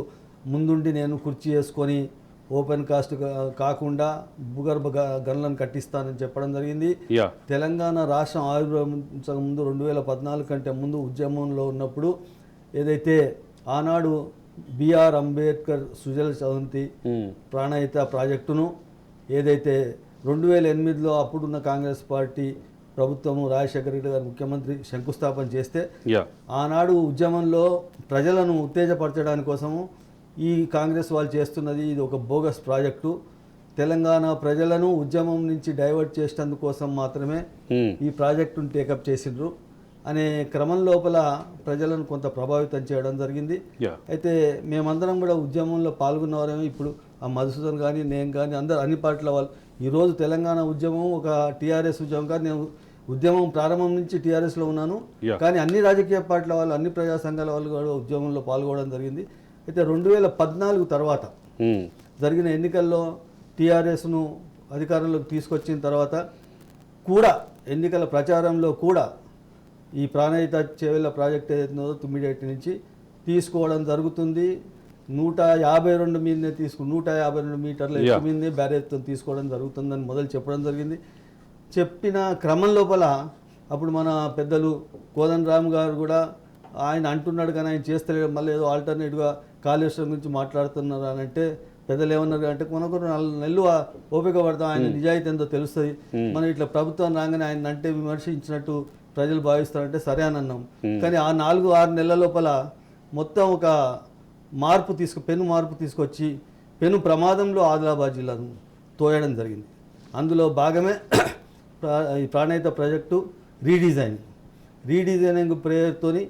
ముందుండి నేను కుర్చీ వేసుకొని ఓపెన్ కాస్ట్ కాకుండా భూగర్భ గనులను కట్టిస్తానని చెప్పడం జరిగింది. తెలంగాణ రాష్ట్రం ఆవిర్భవించక ముందు 2014 కంటే ముందు ఉద్యమంలో ఉన్నప్పుడు ఏదైతే ఆనాడు బిఆర్ అంబేద్కర్ సుజల చవంతి ప్రాణహిత ప్రాజెక్టును ఏదైతే 2008లో అప్పుడున్న కాంగ్రెస్ పార్టీ ప్రభుత్వము రాజశేఖర రెడ్డి గారు ముఖ్యమంత్రి శంకుస్థాపన చేస్తే ఆనాడు ఉద్యమంలో ప్రజలను ఉత్తేజపరచడానికి కోసము ఈ కాంగ్రెస్ వాళ్ళు చేస్తున్నది ఇది ఒక బోగస్ ప్రాజెక్టు, తెలంగాణ ప్రజలను ఉద్యమం నుంచి డైవర్ట్ చేసేందుకు కోసం మాత్రమే ఈ ప్రాజెక్టును టేకప్ చేసిండ్రు అనే క్రమం లోపల ప్రజలను కొంత ప్రభావితం చేయడం జరిగింది. అయితే మేమందరం కూడా ఉద్యమంలో పాల్గొన్నవారేమో ఇప్పుడు ఆ మధుసూదన్ కానీ నేను కానీ అందరు అన్ని పార్టీల వాళ్ళు ఈరోజు తెలంగాణ ఉద్యమం ఒక టీఆర్ఎస్ ఉద్యమం కానీ నేను ఉద్యమం ప్రారంభం నుంచి టీఆర్ఎస్లో ఉన్నాను, కానీ అన్ని రాజకీయ పార్టీల వాళ్ళు అన్ని ప్రజా సంఘాల వాళ్ళు కూడా ఉద్యమంలో పాల్గొనడం జరిగింది. అయితే 2014 తర్వాత జరిగిన ఎన్నికల్లో టీఆర్ఎస్ను అధికారంలోకి తీసుకొచ్చిన తర్వాత కూడా ఎన్నికల ప్రచారంలో కూడా ఈ ప్రాణహిత చేవెళ్ళ ప్రాజెక్ట్ ఏదైతుందో తుమ్మిడేటి నుంచి తీసుకోవడం జరుగుతుంది. 152 మీదనే 152 మీటర్ల ఎత్తు మీదనే బ్యారేజ్తో తీసుకోవడం జరుగుతుందని మొదలు చెప్పడం జరిగింది. చెప్పిన క్రమం లోపల అప్పుడు మన పెద్దలు కోదండ రామ్ గారు కూడా ఆయన అంటున్నాడు కానీ ఆయన చేస్తలేడు, మళ్ళీ ఏదో ఆల్టర్నేట్గా కాళేశ్వరం గురించి మాట్లాడుతున్నారు అని అంటే పెద్దలు ఏమన్నారు అంటే కొనొక 4 నెలలు ఓపిక పడతాం, ఆయన నిజాయితీ ఎంతో తెలుస్తుంది, మనం ఇట్లా ప్రభుత్వం రాగానే ఆయన అంటే విమర్శించినట్టు ప్రజలు భావిస్తారంటే సరే అని అన్నాం. కానీ ఆ 4-6 నెలల లోపల మొత్తం ఒక పెను మార్పు తీసుకొచ్చి పెను ప్రమాదంలో ఆదిలాబాద్ జిల్లాను తోయడం జరిగింది. అందులో భాగమే ఈ ప్రాణహిత ప్రాజెక్టు రీడిజైనింగ్ ప్రేయర్తోని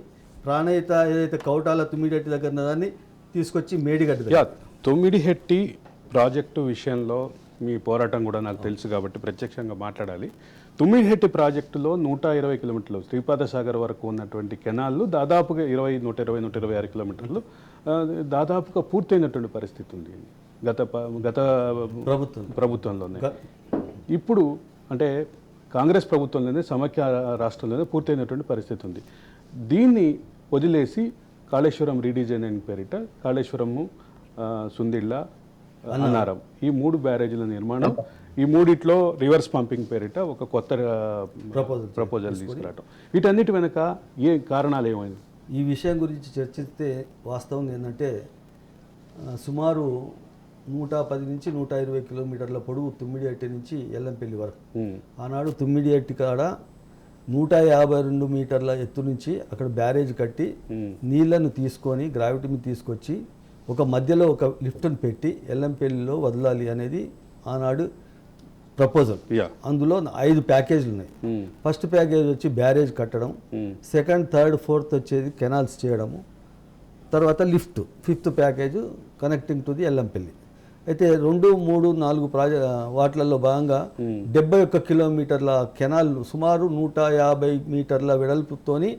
ప్రాణహిత ఏదైతే కౌటాల తుమ్మిడిహెట్టి దగ్గర ఉన్న దాన్ని తీసుకొచ్చి మేడిగడ్డ దగ్గర. తొమ్మిడిహెట్టి ప్రాజెక్టు విషయంలో మీ పోరాటం కూడా నాకు తెలుసు కాబట్టి ప్రత్యక్షంగా మాట్లాడాలి. తుమ్మిడిహెట్టి ప్రాజెక్టులో 120 కిలోమీటర్లు శ్రీపాద సాగర్ వరకు ఉన్నటువంటి కెనాల్లు దాదాపుగా 126 కిలోమీటర్లు దాదాపుగా పూర్తయినటువంటి పరిస్థితి ఉంది గత ప్రభుత్వంలోనే. ఇప్పుడు అంటే కాంగ్రెస్ ప్రభుత్వంలోనే సమైక్య రాష్ట్రంలోనే పూర్తయినటువంటి పరిస్థితి ఉంది. దీన్ని వదిలేసి కాళేశ్వరం రీడిజైనింగ్ పేరిట కాళేశ్వరము, సుందిళ్ళ, అన్నారం ఈ 3 బ్యారేజీల నిర్మాణం, ఈ మూడిట్లో రివర్స్ పంపింగ్ పేరిట ఒక కొత్త ప్రపోజల్ తీసుకురావటం, వీటన్నిటి వెనక ఏ కారణాలు ఏమైంది? ఈ విషయం గురించి చర్చిస్తే వాస్తవం ఏంటంటే సుమారు 110 నుంచి 120 కిలోమీటర్ల పొడవు తుమ్మిడిహెట్టి నుంచి ఎల్లంపల్లి వరకు. ఆనాడు తుమ్మిడిహెట్టి కాడ 152 మీటర్ల ఎత్తు నుంచి అక్కడ బ్యారేజ్ కట్టి నీళ్లను తీసుకొని గ్రావిటీ మీద తీసుకొచ్చి ఒక మధ్యలో ఒక లిఫ్ట్ను పెట్టి ఎల్లంపల్లిలో వదలాలి అనేది ఆనాడు ప్రపోజల్. అందులో 5 ప్యాకేజీలు ఉన్నాయి. ఫస్ట్ ప్యాకేజ్ వచ్చి బ్యారేజ్ కట్టడం, సెకండ్, థర్డ్, ఫోర్త్ వచ్చేది కెనాల్స్ చేయడము, తర్వాత lift, 5th package connecting to the Yellampalli. అయితే 2, 3, 4 వాటిలలో భాగంగా 71 కిలోమీటర్ల కెనాల్ సుమారు 150 మీటర్ల వెడల్పుతోని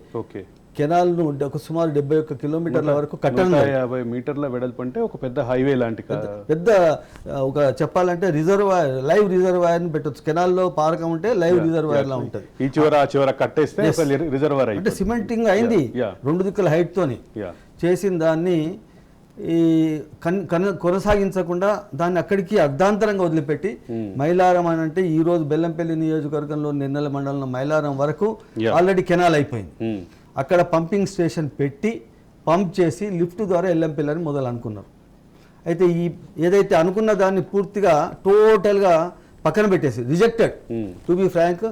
కెనాల్ను సుమారు 71 కిలోమీటర్ల వరకు కట్టడం. 150 మీటర్ల వెడల్పు అంటే ఒక పెద్ద హైవే లాంటి పెద్ద ఒక చెప్పాలంటే రిజర్వాయర్, లైవ్ రిజర్వాయర్ని పెట్టొచ్చు. కెనాల్లో పారకం ఉంటే లైవ్ రిజర్వాయర్ లా ఉంటుంది. ఈ చివర కట్టేస్తే రిజర్వాయర్ అంటే సిమెంటింగ్ అయింది 2 దిక్కుల హైట్ తోని చేసిన దాన్ని ఈ కొనసాగించకుండా దాన్ని అక్కడికి అర్ధాంతరంగా వదిలిపెట్టి మైలారం అని అంటే ఈ రోజు బెల్లంపల్లి నియోజకవర్గంలో నిర్మల మండలంలో మైలారం వరకు ఆల్రెడీ కెనాల్ అయిపోయింది. అక్కడ పంపింగ్ స్టేషన్ పెట్టి పంప్ చేసి లిఫ్ట్ ద్వారా ఎల్లంపల్లి అని మొదలు అనుకున్నారు. అయితే ఈ ఏదైతే అనుకున్న దాన్ని పూర్తిగా టోటల్గా పక్కన పెట్టేసి రిజెక్టెడ్. టు బి ఫ్రాంక్,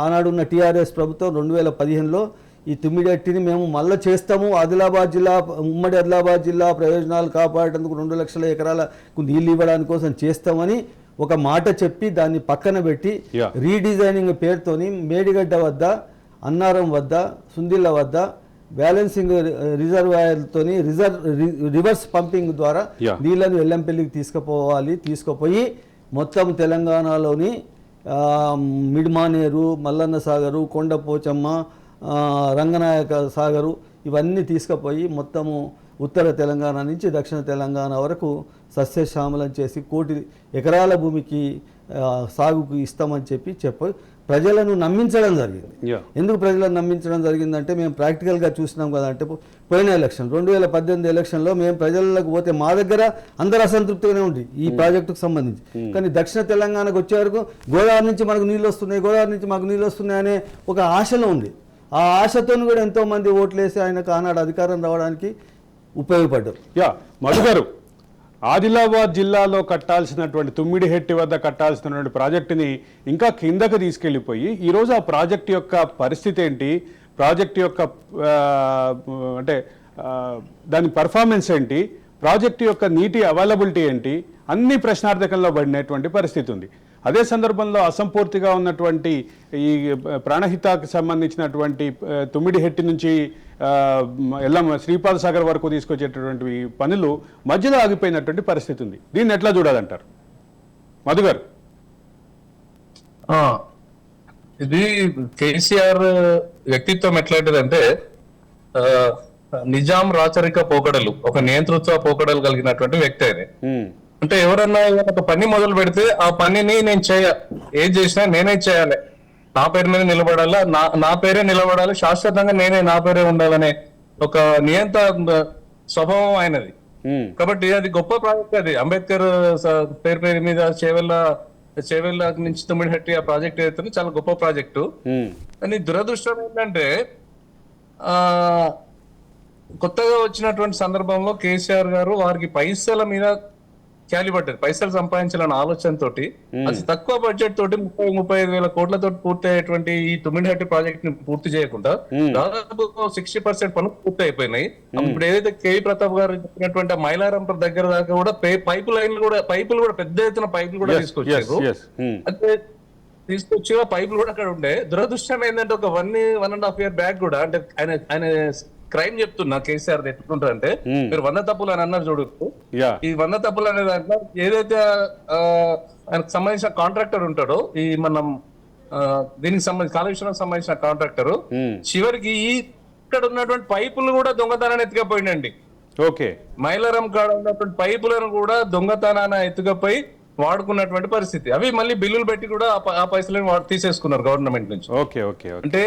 ఆనాడున్న టీఆర్ఎస్ ప్రభుత్వం 2015లో ఈ తుమ్మిడిహట్టిని మేము మళ్ళీ చేస్తాము, ఉమ్మడి ఆదిలాబాద్ జిల్లా ప్రయోజనాలు కాపాడేందుకు 2 లక్షల ఎకరాలకు నీళ్ళు ఇవ్వడానికి కోసం చేస్తామని ఒక మాట చెప్పి దాన్ని పక్కన పెట్టి రీడిజైనింగ్ పేరుతోని మేడిగడ్డ వద్ద, అన్నారం వద్ద, సుందిళ్ళ వద్ద బ్యాలెన్సింగ్ రిజర్వాయర్తోని రివర్స్ పంపింగ్ ద్వారా నీళ్లను ఎల్లంపల్లికి తీసుకుపోయి మొత్తం తెలంగాణలోని మిడ్మానేరు, మల్లన్న సాగరు, కొండపోచమ్మ, రంగనాయక సాగరు ఇవన్నీ తీసుకుపోయి మొత్తము ఉత్తర తెలంగాణ నుంచి దక్షిణ తెలంగాణ వరకు సస్యశ్యామలం చేసి 1 కోటి ఎకరాల భూమికి సాగుకు ఇస్తామని చెప్పి ప్రజలను నమ్మించడం జరిగింది. ఎందుకు ప్రజలను నమ్మించడం జరిగిందంటే మేము ప్రాక్టికల్గా చూసినాం కదా. అంటే పోయిన ఎలక్షన్ 2018 ఎలక్షన్లో మేము ప్రజలకు పోతే మా దగ్గర అందరూ అసంతృప్తిగానే ఉంది ఈ ప్రాజెక్టుకు సంబంధించి. కానీ దక్షిణ తెలంగాణకు వచ్చే వరకు గోదావరి నుంచి మనకు నీళ్ళు వస్తున్నాయి అనే ఒక ఆశలో ఉంది. ఆ ఆశతో కూడా ఎంతోమంది ఓట్లేసి ఆయనకు ఆనాడు అధికారం రావడానికి ఉపయోగపడ్డారు. మధు గారు, ఆదిలాబాద్ జిల్లాలో కట్టాల్సినటువంటి తుమ్మిడిహెట్టి వద్ద కట్టాల్సినటువంటి ప్రాజెక్టుని ఇంకా కిందకు తీసుకెళ్ళిపోయి ఈరోజు ఆ ప్రాజెక్టు యొక్క పరిస్థితి ఏంటి, ప్రాజెక్టు యొక్క అంటే దాని పర్ఫార్మెన్స్ ఏంటి, ప్రాజెక్టు యొక్క నీటి అవైలబిలిటీ ఏంటి, అన్ని ప్రశ్నార్థకంలో పడినటువంటి పరిస్థితి ఉంది. అదే సందర్భంలో అసంపూర్తిగా ఉన్నటువంటి ఈ ప్రాణహితకు సంబంధించినటువంటి తుమ్మిడిహెట్టి నుంచి శ్రీపాద సాగర్ వరకు తీసుకొచ్చేటటువంటి పనులు మధ్యలో ఆగిపోయినటువంటి పరిస్థితి ఉంది. దీన్ని ఎట్లా చూడాలంటారు మధు గారు? ఇది కేసీఆర్ వ్యక్తిత్వం ఎట్లాంటిదంటే నిజాం రాచరిక పోకడలు, ఒక నియంతృత్వ పోకడలు కలిగినటువంటి వ్యక్తి ఆయన. అంటే ఎవరన్నా ఒక పని మొదలు పెడితే ఆ పనిని నేను ఏం చేసినా నేనే చేయాలి, నా పేరు మీద నిలబడాలా, నా పేరే నిలబడాలి, శాశ్వతంగా నా పేరే ఉండాలనే ఒక నియంత స్వభావం ఆయనది. కాబట్టి అది గొప్ప ప్రాజెక్ట్. అది అంబేద్కర్ పేరు మీద చేవెళ్ళ నుంచి తుమ్మిడిహెట్టి ఆ ప్రాజెక్ట్ ఏదైతే చాలా గొప్ప ప్రాజెక్టు. కానీ దురదృష్టం ఏంటంటే కొత్తగా వచ్చినటువంటి సందర్భంలో కేసీఆర్ గారు వారికి పైసల మీద క్యాలిబడ్డారు, పైసలు సంపాదించాలన్న ఆలోచనతో అతి తక్కువ బడ్జెట్ తోటి 30-35 వేల కోట్లతో పూర్తి అయ్యేటువంటి ఈ తుమ్మిడిహెట్టి ప్రాజెక్ట్ ని పూర్తి చేయకుండా దాదాపు 60% పనులు పూర్తి అయిపోయినాయి. ఇప్పుడు ఏదైతే కేవీ ప్రతాప్ గారు చెప్పినటువంటి మైలారం దగ్గర దాకా కూడా పైపులు కూడా పెద్ద ఎత్తున పైపులు కూడా తీసుకొచ్చారు. అంటే తీసుకొచ్చి పైపులు కూడా అక్కడ ఉండే. దురదృష్టం ఏంటంటే ఒక 1.5 year బ్యాక్ కూడా, అంటే ఆయన క్రైమ్ చెప్తున్నా కేసీఆర్ ఎట్లుంటారంటే, మీరు 100 తప్పులు అని అన్నారు చూడు. ఈ 100 తప్పులు అనే దాంట్లో ఏదైతే ఆయనకు సంబంధించిన కాంట్రాక్టర్ ఉంటాడో, ఈ మనం దీనికి సంబంధించి కాళేశ్వరం సంబంధించిన కాంట్రాక్టర్ చివరికి ఇక్కడ ఉన్నటువంటి పైపులు కూడా దొంగతనాన్ని ఎత్తుకపోయిందండి. ఓకే, మైలారం కాడ ఉన్నటువంటి పైపులను కూడా దొంగతనాన్ని ఎత్తుకపోయి వాడుకున్నటువంటి పరిస్థితి. అవి మళ్ళీ బిల్లులు పెట్టి కూడా ఆ పైసలను తీసేసుకున్నారు గవర్నమెంట్ నుంచి. Okay okay. అంటే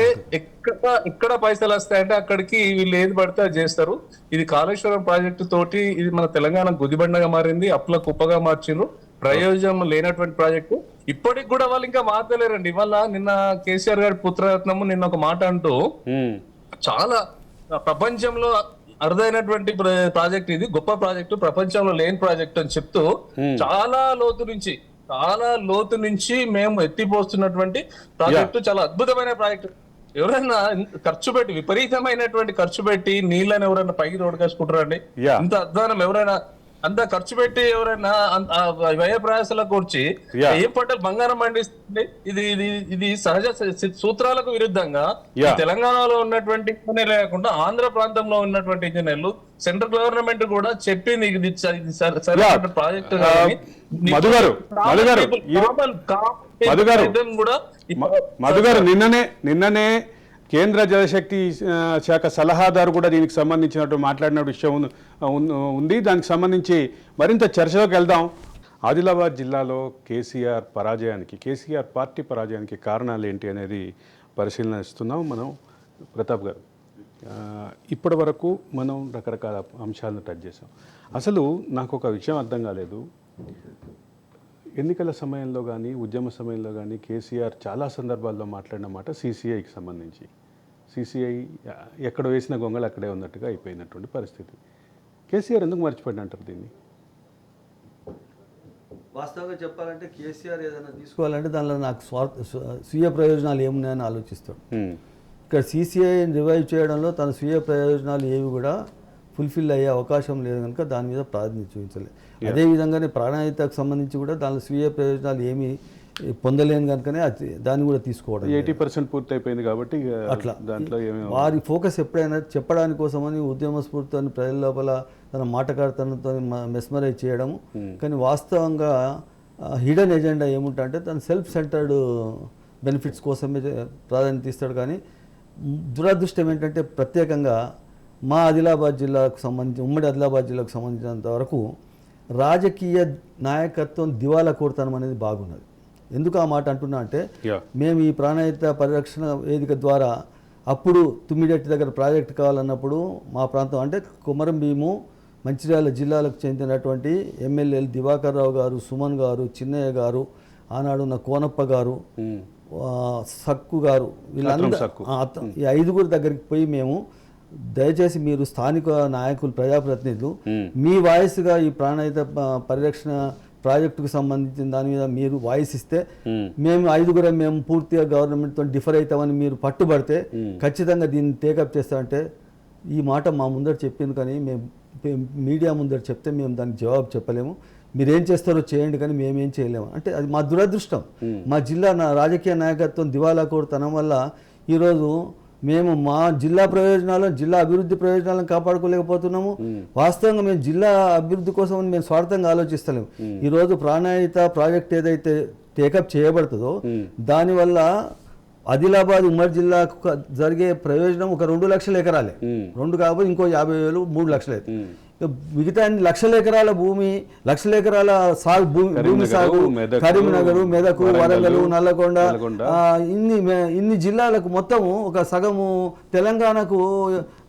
ఎక్కడ పైసలు వస్తాయంటే అక్కడికి వీళ్ళు ఏది పడితే అది చేస్తారు. ఇది కాళేశ్వరం ప్రాజెక్టు తోటి ఇది మన తెలంగాణ గుదిబండగా మారింది, అప్పుల కుప్పగా మార్చిండ్రు, ప్రయోజనం లేనటువంటి ప్రాజెక్టు. ఇప్పటికి కూడా వాళ్ళు ఇంకా మార్చలేరండి. ఇవాళ నిన్న కేసీఆర్ గారి పుత్రరత్నము నిన్న ఒక మాట అంటూ, చాలా ప్రపంచంలో అరుదైనటువంటి ప్రాజెక్ట్ ఇది, గొప్ప ప్రాజెక్టు, ప్రపంచంలో లేని ప్రాజెక్ట్ అని చెప్తూ చాలా లోతు నుంచి మేము ఎత్తిపోస్తున్నటువంటి ప్రాజెక్టు, చాలా అద్భుతమైన ప్రాజెక్టు. ఎవరైనా ఖర్చు పెట్టి విపరీతమైనటువంటి ఖర్చు పెట్టి నీళ్ళని ఎవరైనా పైకి రోడ్డుకేసుకుంటారండి? ఇంత అధ్వానం ఎవరైనా అంత ఖర్చు పెట్టి ఎవరైనా వ్యయ ప్రయాసాలకు కూర్చి ఏం పంటలు బంగారం పండిస్తుంది? ఇది సహజ సూత్రాలకు విరుద్ధంగా తెలంగాణలో ఉన్నటువంటి ఇంజనీర్ లేకుండా ఆంధ్ర ప్రాంతంలో ఉన్నటువంటి ఇంజనీర్లు సెంట్రల్ గవర్నమెంట్ కూడా చెప్పింది ఇది సరైన ప్రాజెక్టు. మధుగారు నిన్ననే కేంద్ర జలశక్తి శాఖ సలహాదారు కూడా దీనికి సంబంధించినట్టు మాట్లాడిన విషయం ఉంది. దానికి సంబంధించి మరింత చర్చలోకి వెళ్దాం. ఆదిలాబాద్ జిల్లాలో కేసీఆర్ పార్టీ పరాజయానికి కారణాలు ఏంటి అనేది పరిశీలన ఇస్తున్నాం మనం. ప్రతాప్ గారు, ఇప్పటి వరకు మనం రకరకాల అంశాలను టచ్ చేసాం. అసలు నాకు ఒక విషయం అర్థం కాలేదు. ఎన్నికల సమయంలో కానీ ఉద్యమ సమయంలో కానీ కేసీఆర్ చాలా సందర్భాల్లో మాట్లాడిన మాట సీసీఐకి సంబంధించి. సీసీఐ ఎక్కడ వేసిన గొంగళి అక్కడే ఉన్నట్టుగా అయిపోయినటువంటి పరిస్థితి. కేసీఆర్ ఎందుకు మర్చిపోయిన అంటారు దీన్ని? వాస్తవంగా చెప్పాలంటే కేసీఆర్ ఏదైనా తీసుకోవాలంటే దానిలో నాకు స్వీయ ప్రయోజనాలు ఏమున్నాయని ఆలోచిస్తాడు. ఇక్కడ సీసీఐని రివైవ్ చేయడంలో తన స్వీయ ప్రయోజనాలు ఏవి కూడా ఫుల్ఫిల్ అయ్యే అవకాశం లేదు కనుక దాని మీద ప్రాధాన్యత చూపించలేదు. అదేవిధంగానే ప్రాణాయితకు సంబంధించి కూడా దాని స్వీయ ప్రయోజనాలు ఏమి పొందలేను కనుకనే దాన్ని కూడా తీసుకోవడం 80% పూర్తి అయిపోయింది కాబట్టి అట్లా దాంట్లో వారి ఫోకస్ ఎప్పుడైనా చెప్పడానికి కోసమని ఉద్యమ స్ఫూర్తిని ప్రజల లోపల తన మాటకారితనంతో మెస్మరైజ్ చేయడము. కానీ వాస్తవంగా హిడెన్ ఎజెండా ఏముంటంటే తన సెల్ఫ్ సెంటర్డ్ బెనిఫిట్స్ కోసమే ప్రాధాన్యత ఇస్తాడు. కానీ దురదృష్టం ఏంటంటే ప్రత్యేకంగా మా ఆదిలాబాద్ జిల్లాకు సంబంధించి ఉమ్మడి ఆదిలాబాద్ జిల్లాకు సంబంధించినంత వరకు రాజకీయ నాయకత్వం దివాలా కోరుతనం అనేది బాగున్నది. ఎందుకు ఆ మాట అంటున్నా అంటే, మేము ఈ ప్రాణాయిత పరిరక్షణ వేదిక ద్వారా అప్పుడు తుమ్మిడెట్టి దగ్గర ప్రాజెక్ట్ కావాలన్నప్పుడు మా ప్రాంతం అంటే కొమరం భీము మంచిర్యాల జిల్లాలకు చెందినటువంటి ఎమ్మెల్యేలు దివాకర్ రావు గారు, సుమన్ గారు, చిన్నయ్య గారు, ఆనాడున్న కోనప్ప గారు, సక్కు గారు, వీళ్ళందరూ ఈ 5 దగ్గరికి పోయి మేము దయచేసి మీరు స్థానిక నాయకులు ప్రజాప్రతినిధులు మీ వాయిస్గా ఈ ప్రాణాయిత పరిరక్షణ ప్రాజెక్టుకు సంబంధించిన దాని మీద మీరు వాయిస్ ఇస్తే మేము 5 మేము పూర్తిగా గవర్నమెంట్తో డిఫర్ అవుతామని మీరు పట్టుబడితే ఖచ్చితంగా దీన్ని టేకప్ చేస్తామంటే ఈ మాట మా ముందర చెప్పింది. కానీ మేము మీడియా ముందర చెప్తే మేము దానికి జవాబు చెప్పలేము. మీరేం చేస్తారో చేయండి కానీ మేమేం చేయలేము అంటే అది మా దురదృష్టం. మా జిల్లా రాజకీయ నాయకత్వం దివాలా కోరుతనం వల్ల ఈరోజు మేము మా జిల్లా ప్రయోజనాలను, జిల్లా అభివృద్ధి ప్రయోజనాలను కాపాడుకోలేకపోతున్నాము. వాస్తవంగా మేము జిల్లా అభివృద్ధి కోసం మేము స్వార్థంగా ఆలోచిస్తలేము. ఈరోజు ప్రాణాయిత ప్రాజెక్ట్ ఏదైతే టేకప్ చేయబడుతుందో దానివల్ల ఆదిలాబాద్ ఉమ్మడి జిల్లాకు జరిగే ప్రయోజనం ఒక 2 లక్షల ఎకరాలే. 2 కాకపోతే ఇంకో 50,000 3 లక్షలు అయితే మిగతా 1 లక్షల ఎకరాల భూమి, లక్షల ఎకరాల సాగు భూమి సాగు కరీంనగర్, మెదక్, వరంగల్, నల్లగొండ ఇన్ని జిల్లాలకు మొత్తము ఒక సగము తెలంగాణకు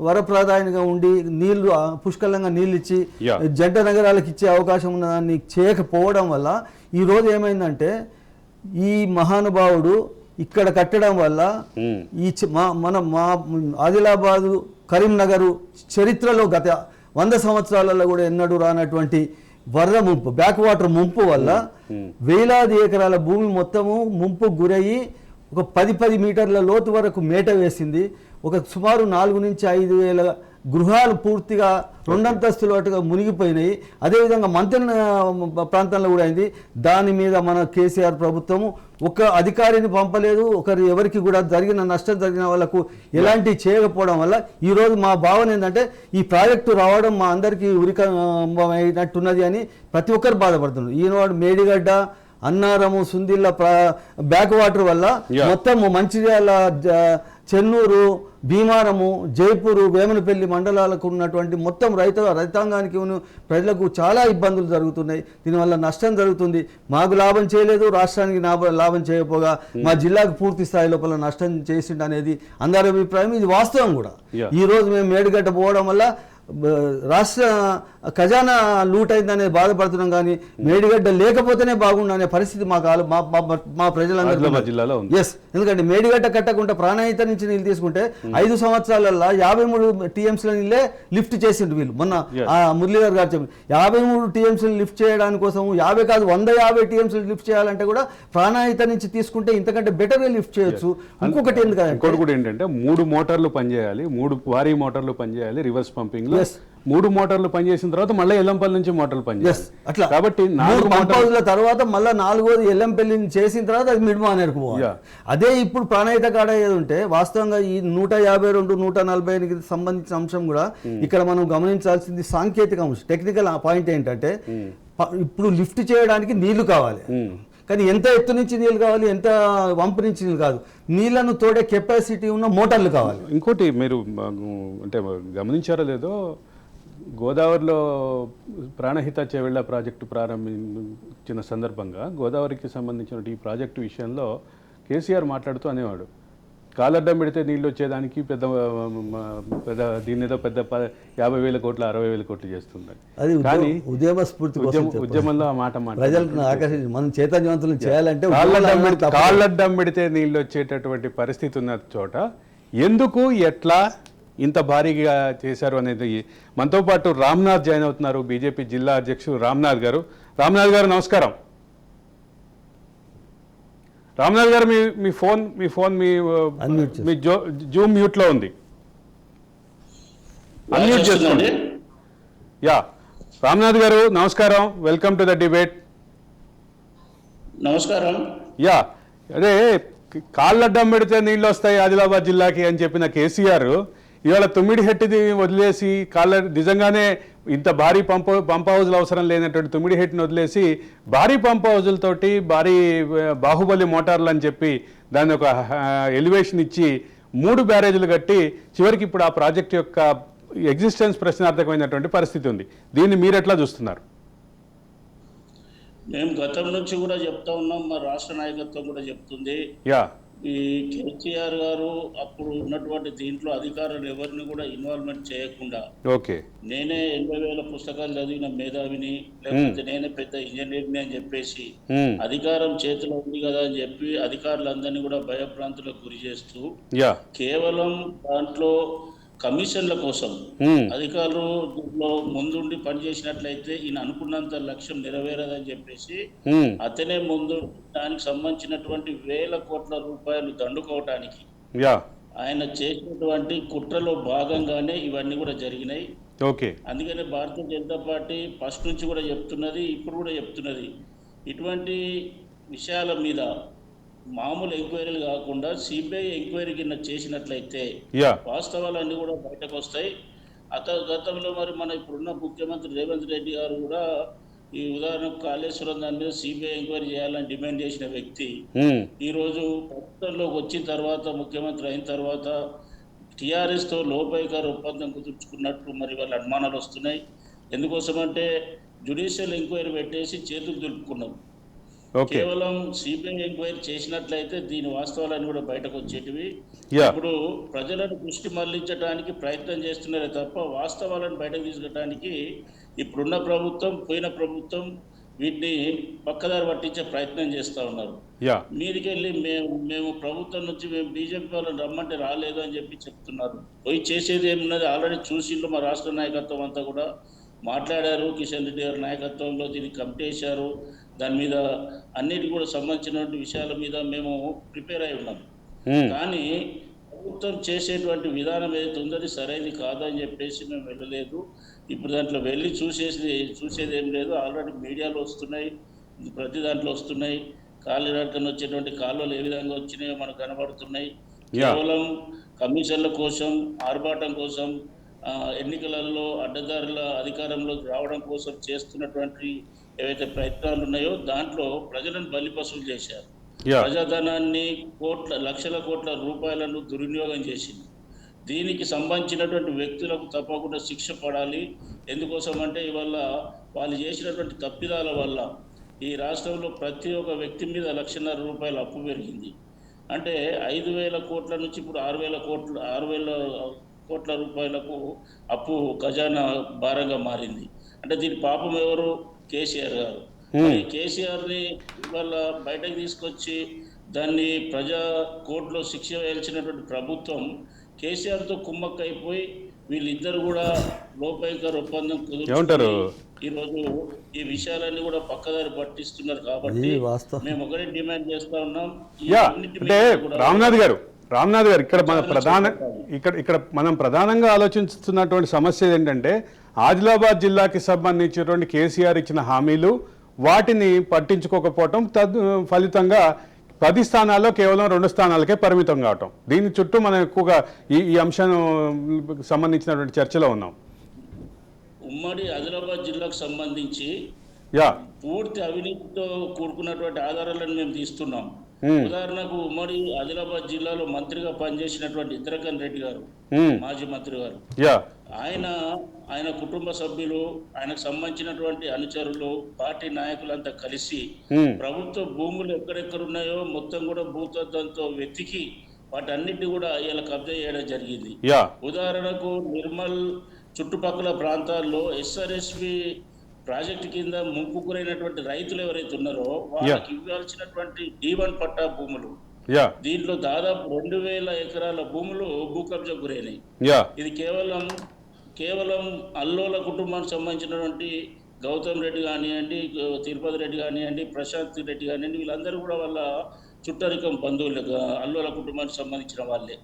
వరప్రదాయంగా ఉండి నీళ్లు పుష్కలంగా నీళ్ళు ఇచ్చి జంట నగరాలకు ఇచ్చే అవకాశం ఉన్నదాన్ని చేయకపోవడం వల్ల ఈరోజు ఏమైందంటే ఈ మహానుభావుడు ఇక్కడ కట్టడం వల్ల ఈ మా ఆదిలాబాదు, కరీంనగర్ చరిత్రలో గత 100 సంవత్సరాలలో కూడా ఎన్నడూ రానటువంటి వరద ముంపు, బ్యాక్ వాటర్ ముంపు వల్ల వేలాది ఎకరాల భూమి మొత్తము ముంపు గురయ్యి ఒక 10 మీటర్ల లోతు వరకు మేట వేసింది. ఒక సుమారు 4 నుంచి 5 వేల గృహాలు పూర్తిగా రెండంతస్తులు అటుగా మునిగిపోయినాయి. అదేవిధంగా మంతెన ప్రాంతంలో కూడా అయింది. దాని మీద మన కేసీఆర్ ప్రభుత్వము ఒక అధికారిని పంపలేదు. ఎవరికి కూడా నష్టం జరిగిన వాళ్ళకు ఎలాంటి చేయకపోవడం వల్ల ఈరోజు మా భావన ఏంటంటే ఈ ప్రాజెక్టు రావడం మా అందరికీ ఉరికంబమైనట్టున్నది అని ప్రతి ఒక్కరు బాధపడుతున్నారు. ఈనాడు మేడిగడ్డ, అన్నారము, సుందిళ్ళ బ్యాక్ వాటర్ వల్ల మొత్తం మంచిర్యాల, చెన్నూరు, భీమారము, జైపూరు, వేమనపల్లి మండలాలకు ఉన్నటువంటి మొత్తం రైతాంగానికి ప్రజలకు చాలా ఇబ్బందులు జరుగుతున్నాయి. దీనివల్ల నష్టం జరుగుతుంది. మాకు లాభం చేయలేదు, రాష్ట్రానికి లాభం చేయకపోగా మా జిల్లాకు పూర్తి స్థాయి లోపల నష్టం చేసిండు అనేది అందరి అభిప్రాయం. ఇది వాస్తవం కూడా. ఈరోజు మేము మేడిగడ్డ పోవడం వల్ల రాష్ట్ర ఖజానా లూట్ అయిందనే బాధపడుతున్నాం, కానీ మేడిగడ్డ లేకపోతేనే బాగుండనే పరిస్థితి మా ప్రజలందరూ. ఎస్, ఎందుకంటే మేడిగడ్డ కట్టకుండా ప్రాణహిత నుంచి నీళ్ళు తీసుకుంటే 5 సంవత్సరాలలో 53 టీఎంసీల నీళ్ళే లిఫ్ట్ చేసిండు వీళ్ళు. మొన్న మురళీధర్ గారు చెప్పి 53 టీఎంసీలు లిఫ్ట్ చేయడానికి కోసం 50 కాదు 150 టీఎంసీలు లిఫ్ట్ చేయాలంటే కూడా ప్రాణహిత నుంచి తీసుకుంటే ఇంతకంటే బెటర్గా లిఫ్ట్ చేయొచ్చు. ఇంకొకటి ఇంకోటి కూడా ఏంటంటే 3 మోటార్లు పనిచేయాలి, 3 భారీ మోటార్లు పనిచేయాలి రివర్స్ పంపింగ్. 3 మోటార్లు పనిచేసిన తర్వాత మళ్ళీ ఎల్లంపల్లి నుంచి మోటార్లు పనిచేయాలి. అట్లా కాబట్టి 4 పంప్ హౌస్ల తర్వాత మళ్ళీ 4వది ఎల్లంపల్లి చేసిన తర్వాత అది మిడ్మానేరుకు పోవాలి. అదే ఇప్పుడు ప్రాణహిత కాడ ఏది ఉంటే వాస్తవంగా ఈ 152, 140కి సంబంధించిన అంశం కూడా ఇక్కడ మనం గమనించాల్సింది సాంకేతిక అంశం. టెక్నికల్ పాయింట్ ఏంటంటే ఇప్పుడు లిఫ్ట్ చేయడానికి నీళ్లు కావాలి, కానీ ఎంత ఎత్తు నుంచి నీళ్ళు కావాలి, ఎంత వంపు నుంచి నీళ్ళు కాదు, నీళ్లను తోడే కెపాసిటీ ఉన్న మోటార్లు కావాలి. ఇంకోటి మీరు అంటే గమనించారో లేదో, గోదావరిలో ప్రాణహిత చెవెళ్ళ ప్రాజెక్టు ప్రారంభించిన సందర్భంగా గోదావరికి సంబంధించిన ఈ ప్రాజెక్టు విషయంలో కేసీఆర్ మాట్లాడుతూ అనేవాడు, కాలడ్డం పెడితే నీళ్ళు వచ్చేదానికి పెద్ద దీని ఏదో పెద్ద 50,000 కోట్లు 60,000 కోట్లు చేస్తుంది. కానీ ఉద్యమంలో ఆ మాట ప్రజలకు ఆకర్షించి మనం చైతన్యవంతులు చేయాలంటే కాళ్ళడ్డం పెడితే నీళ్ళు వచ్చేటటువంటి పరిస్థితి ఉన్న చోట ఎందుకు ఎట్లా ఇంత భారీగా చేశారు అనేది. మనతో పాటు రామ్నాథ్ జాయిన్ అవుతున్నారు, బీజేపీ జిల్లా అధ్యక్షుడు రామ్నాథ్ గారు. రామ్నాథ్ గారు నమస్కారం. రామ్నాథ్ గారు మీ ఫోన్ మీ జూమ్ మ్యూట్ లో ఉంది, అన్మ్యూట్ చేసుకోండి. యా, రామ్నాథ్ గారు నమస్కారం, వెల్కమ్ టు ద డిబేట్. నమస్కారం. యా, అదే కాళ్ళడ్డం పెడితే నీళ్ళు వస్తాయి ఆదిలాబాద్ జిల్లాకి అని చెప్పిన కేసీఆర్ ఇవాళ తుమ్మిడిహెట్టిది వదిలేసి నిజంగానే ఇంత భారీ పంప్ హౌజులు అవసరం లేనటువంటి తుమ్మిడిహెట్టిని వదిలేసి భారీ పంప్ హౌజులతోటి భారీ బాహుబలి మోటార్లు అని చెప్పి దాన్ని ఒక ఎలివేషన్ ఇచ్చి 3 బ్యారేజీలు కట్టి చివరికి ఇప్పుడు ఆ ప్రాజెక్ట్ యొక్క ఎగ్జిస్టెన్స్ ప్రశ్నార్థకమైనటువంటి పరిస్థితి ఉంది. దీన్ని మీరు ఎట్లా చూస్తున్నారు? మేము గతం నుంచి కూడా చెప్తా ఉన్నాం, మా రాష్ట్ర నాయకత్వం కూడా చెప్తుంది. ఈ కేసీఆర్ గారు అప్పుడు ఉన్నటువంటి దీంట్లో అధికారులు ఎవరిని కూడా ఇన్వాల్వ్మెంట్ చేయకుండా, నేనే 80,000 పుస్తకాలు చదివిన మేధావిని, లేకపోతే నేనే పెద్ద ఇంజనీర్ని అని చెప్పేసి అధికారం చేతిలో ఉంది కదా అని చెప్పి అధికారులందరినీ కూడా భయభ్రాంతులకు గురి చేస్తూ కేవలం దాంట్లో కమిషన్ల కోసం అధికారులు ముందుండి పనిచేసినట్లయితే ఈయన అనుకున్నంత లక్ష్యం నెరవేరదని చెప్పేసి అతనే ముందు దానికి సంబంధించినటువంటి 1,000 కోట్ల రూపాయలు దండుకోవటానికి ఆయన చేసినటువంటి కుట్రలో భాగంగానే ఇవన్నీ కూడా జరిగినాయి. అందుకనే భారతీయ జనతా పార్టీ ఫస్ట్ నుంచి కూడా చెప్తున్నది, ఇప్పుడు కూడా చెప్తున్నది, ఇటువంటి విషయాల మీద మామూలు ఎంక్వైరీలు కాకుండా సిబిఐ ఎంక్వైరీ కింద చేసినట్లయితే వాస్తవాలన్నీ కూడా బయటకు వస్తాయి. గతంలో మరి మన ఇప్పుడున్న ముఖ్యమంత్రి రేవంత్ రెడ్డి గారు కూడా ఈ ఉదాహరణకు కాళేశ్వరం దాని మీద సిబిఐ ఎంక్వైరీ చేయాలని డిమాండ్ చేసిన వ్యక్తి ఈరోజు ప్రభుత్వంలోకి వచ్చిన తర్వాత, ముఖ్యమంత్రి అయిన తర్వాత టీఆర్ఎస్తో లోపాయికారు ఒప్పందం కుదుర్చుకున్నట్టు మరి వాళ్ళ అనుమానాలు వస్తున్నాయి. ఎందుకోసమంటే జ్యుడిషియల్ ఎంక్వైరీ పెట్టేసి చేతులు దులుపుకున్నారు. కేవలం సిబిఐ ఎంక్వైరీ చేసినట్లయితే దీని వాస్తవాలన్నీ కూడా బయటకు వచ్చేటివి. ఇప్పుడు ప్రజలను దృష్టి మళ్లించడానికి ప్రయత్నం చేస్తున్నారే తప్ప వాస్తవాలను బయటకు తీసుకురావడానికి ఇప్పుడున్న ప్రభుత్వం, పోయిన ప్రభుత్వం వీటిని పక్కదారి పట్టించే ప్రయత్నం చేస్తూ ఉన్నారు. మీదికెళ్ళి మేము ప్రభుత్వం నుంచి మేము బీజేపీ వాళ్ళని రమ్మంటే రాలేదు అని చెప్పి చెప్తున్నారు. పోయి చేసేది ఏమున్నది, ఆల్రెడీ చూసిండ్రు. మా రాష్ట్ర నాయకత్వం అంతా కూడా మాట్లాడారు, కిషన్ రెడ్డి గారి నాయకత్వంలో దీన్ని కమిటీ వేశారు. దాని మీద అన్నిటి కూడా సంబంధించినటువంటి విషయాల మీద మేము ప్రిపేర్ అయి ఉన్నాం. కానీ ప్రభుత్వం చేసేటువంటి విధానం ఏదైతే ఉందో అది సరైనది కాదని చెప్పేసి మేము వెళ్ళలేదు. ఇప్పుడు దాంట్లో వెళ్ళి చూసేది ఏం లేదు. ఆల్రెడీ మీడియాలో వస్తున్నాయి, ప్రతి దాంట్లో వస్తున్నాయి. కాలినడకన వచ్చేటువంటి కాలువలు ఏ విధంగా వచ్చినాయో మనకు కనబడుతున్నాయి. కేవలం కమిషన్ల కోసం, ఆర్భాటం కోసం, ఎన్నికలలో అడ్డదారుల అధికారంలోకి రావడం కోసం చేస్తున్నటువంటి ఏవైతే ప్రయత్నాలు ఉన్నాయో దాంట్లో ప్రజలను బలిపశువులు చేశారు. ప్రజాధనాన్ని లక్షల కోట్ల రూపాయలను దుర్వినియోగం చేసింది. దీనికి సంబంధించినటువంటి వ్యక్తులకు తప్పకుండా శిక్ష పడాలి. ఎందుకోసం అంటే ఇవాళ వాళ్ళు చేసినటువంటి తప్పిదాల వల్ల ఈ రాష్ట్రంలో ప్రతి ఒక్క వ్యక్తి మీద 1,50,000 రూపాయల అప్పు పెరిగింది. అంటే 5,000 కోట్ల నుంచి ఇప్పుడు 6,000 కోట్ల రూపాయలకు అప్పు ఖజానా భారంగా మారింది. అంటే దీని పాపం ఎవరు? కేసీఆర్ గారు. కేసీఆర్ని ఇవాళ బయటకు తీసుకొచ్చి దాన్ని ప్రజా కోర్టులో శిక్ష వేయాల్సినటువంటి ప్రభుత్వం కేసీఆర్తో కుమ్మక్కైపోయి వీళ్ళిద్దరు కూడా లోపైకర్ ఒప్పందం కుదుర్చుకొని ఈరోజు ఈ విషయాలన్నీ కూడా పక్కదారి పట్టిస్తున్నారు. కాబట్టి మేము ఒకటే డిమాండ్ చేస్తా ఉన్నాం. అంటే రామ్నాథ్ గారు ఇక్కడ మనం ప్రధానంగా ఆలోచిస్తున్నటువంటి సమస్య ఏంటంటే ఆదిలాబాద్ జిల్లాకి సంబంధించినటువంటి కేసీఆర్ ఇచ్చిన హామీలు వాటిని పట్టించుకోకపోవటం, ఫలితంగా 10 స్థానాల్లో కేవలం 2 స్థానాలకే పరిమితం కావటం. దీని చుట్టూ మనం ఎక్కువగా ఈ అంశం సంబంధించినటువంటి చర్చలో ఉన్నాం. ఉమ్మడి ఆదిలాబాద్ జిల్లాకు సంబంధించి పూర్తి అవినీతితో కూడుకున్నటువంటి ఆధారాలను మేము తీస్తున్నాం. ఉదాహరణకు ఉమ్మడి ఆదిలాబాద్ జిల్లాలో మంత్రిగా పనిచేసినటువంటి ఇంద్రకరణ్ రెడ్డి గారు, మాజీ మంత్రి గారు, ఆయన కుటుంబ సభ్యులు, ఆయనకు సంబంధించినటువంటి అనుచరులు, పార్టీ నాయకులంతా కలిసి ప్రభుత్వ భూములు ఎక్కడెక్కడున్నాయో మొత్తం కూడా భూతత్వంతో వెతికి వాటన్నిటి కూడా ఇలా కబ్జా చేయడం జరిగింది. ఉదాహరణకు నిర్మల్ చుట్టుపక్కల ప్రాంతాల్లో SRSP ప్రాజెక్టు కింద ముంపు గురైనటువంటి రైతులు ఎవరైతే ఉన్నారో వాళ్ళకి ఇవ్వాల్సినటువంటి D1 పట్టా భూములు, దీంట్లో దాదాపు 2,000 ఎకరాల భూములు భూ కబ్జా గురైనాయి. ఇది కేవలం అల్లోల కుటుంబానికి సంబంధించినటువంటి గౌతమ్ రెడ్డి కానివ్వండి, తిరుపతి రెడ్డి కానివ్వండి, ప్రశాంత్ రెడ్డి కానివ్వండి, వీళ్ళందరూ కూడా వాళ్ళ చుట్టరికం బంధువులు, అల్లోల కుటుంబానికి సంబంధించిన వాళ్ళే.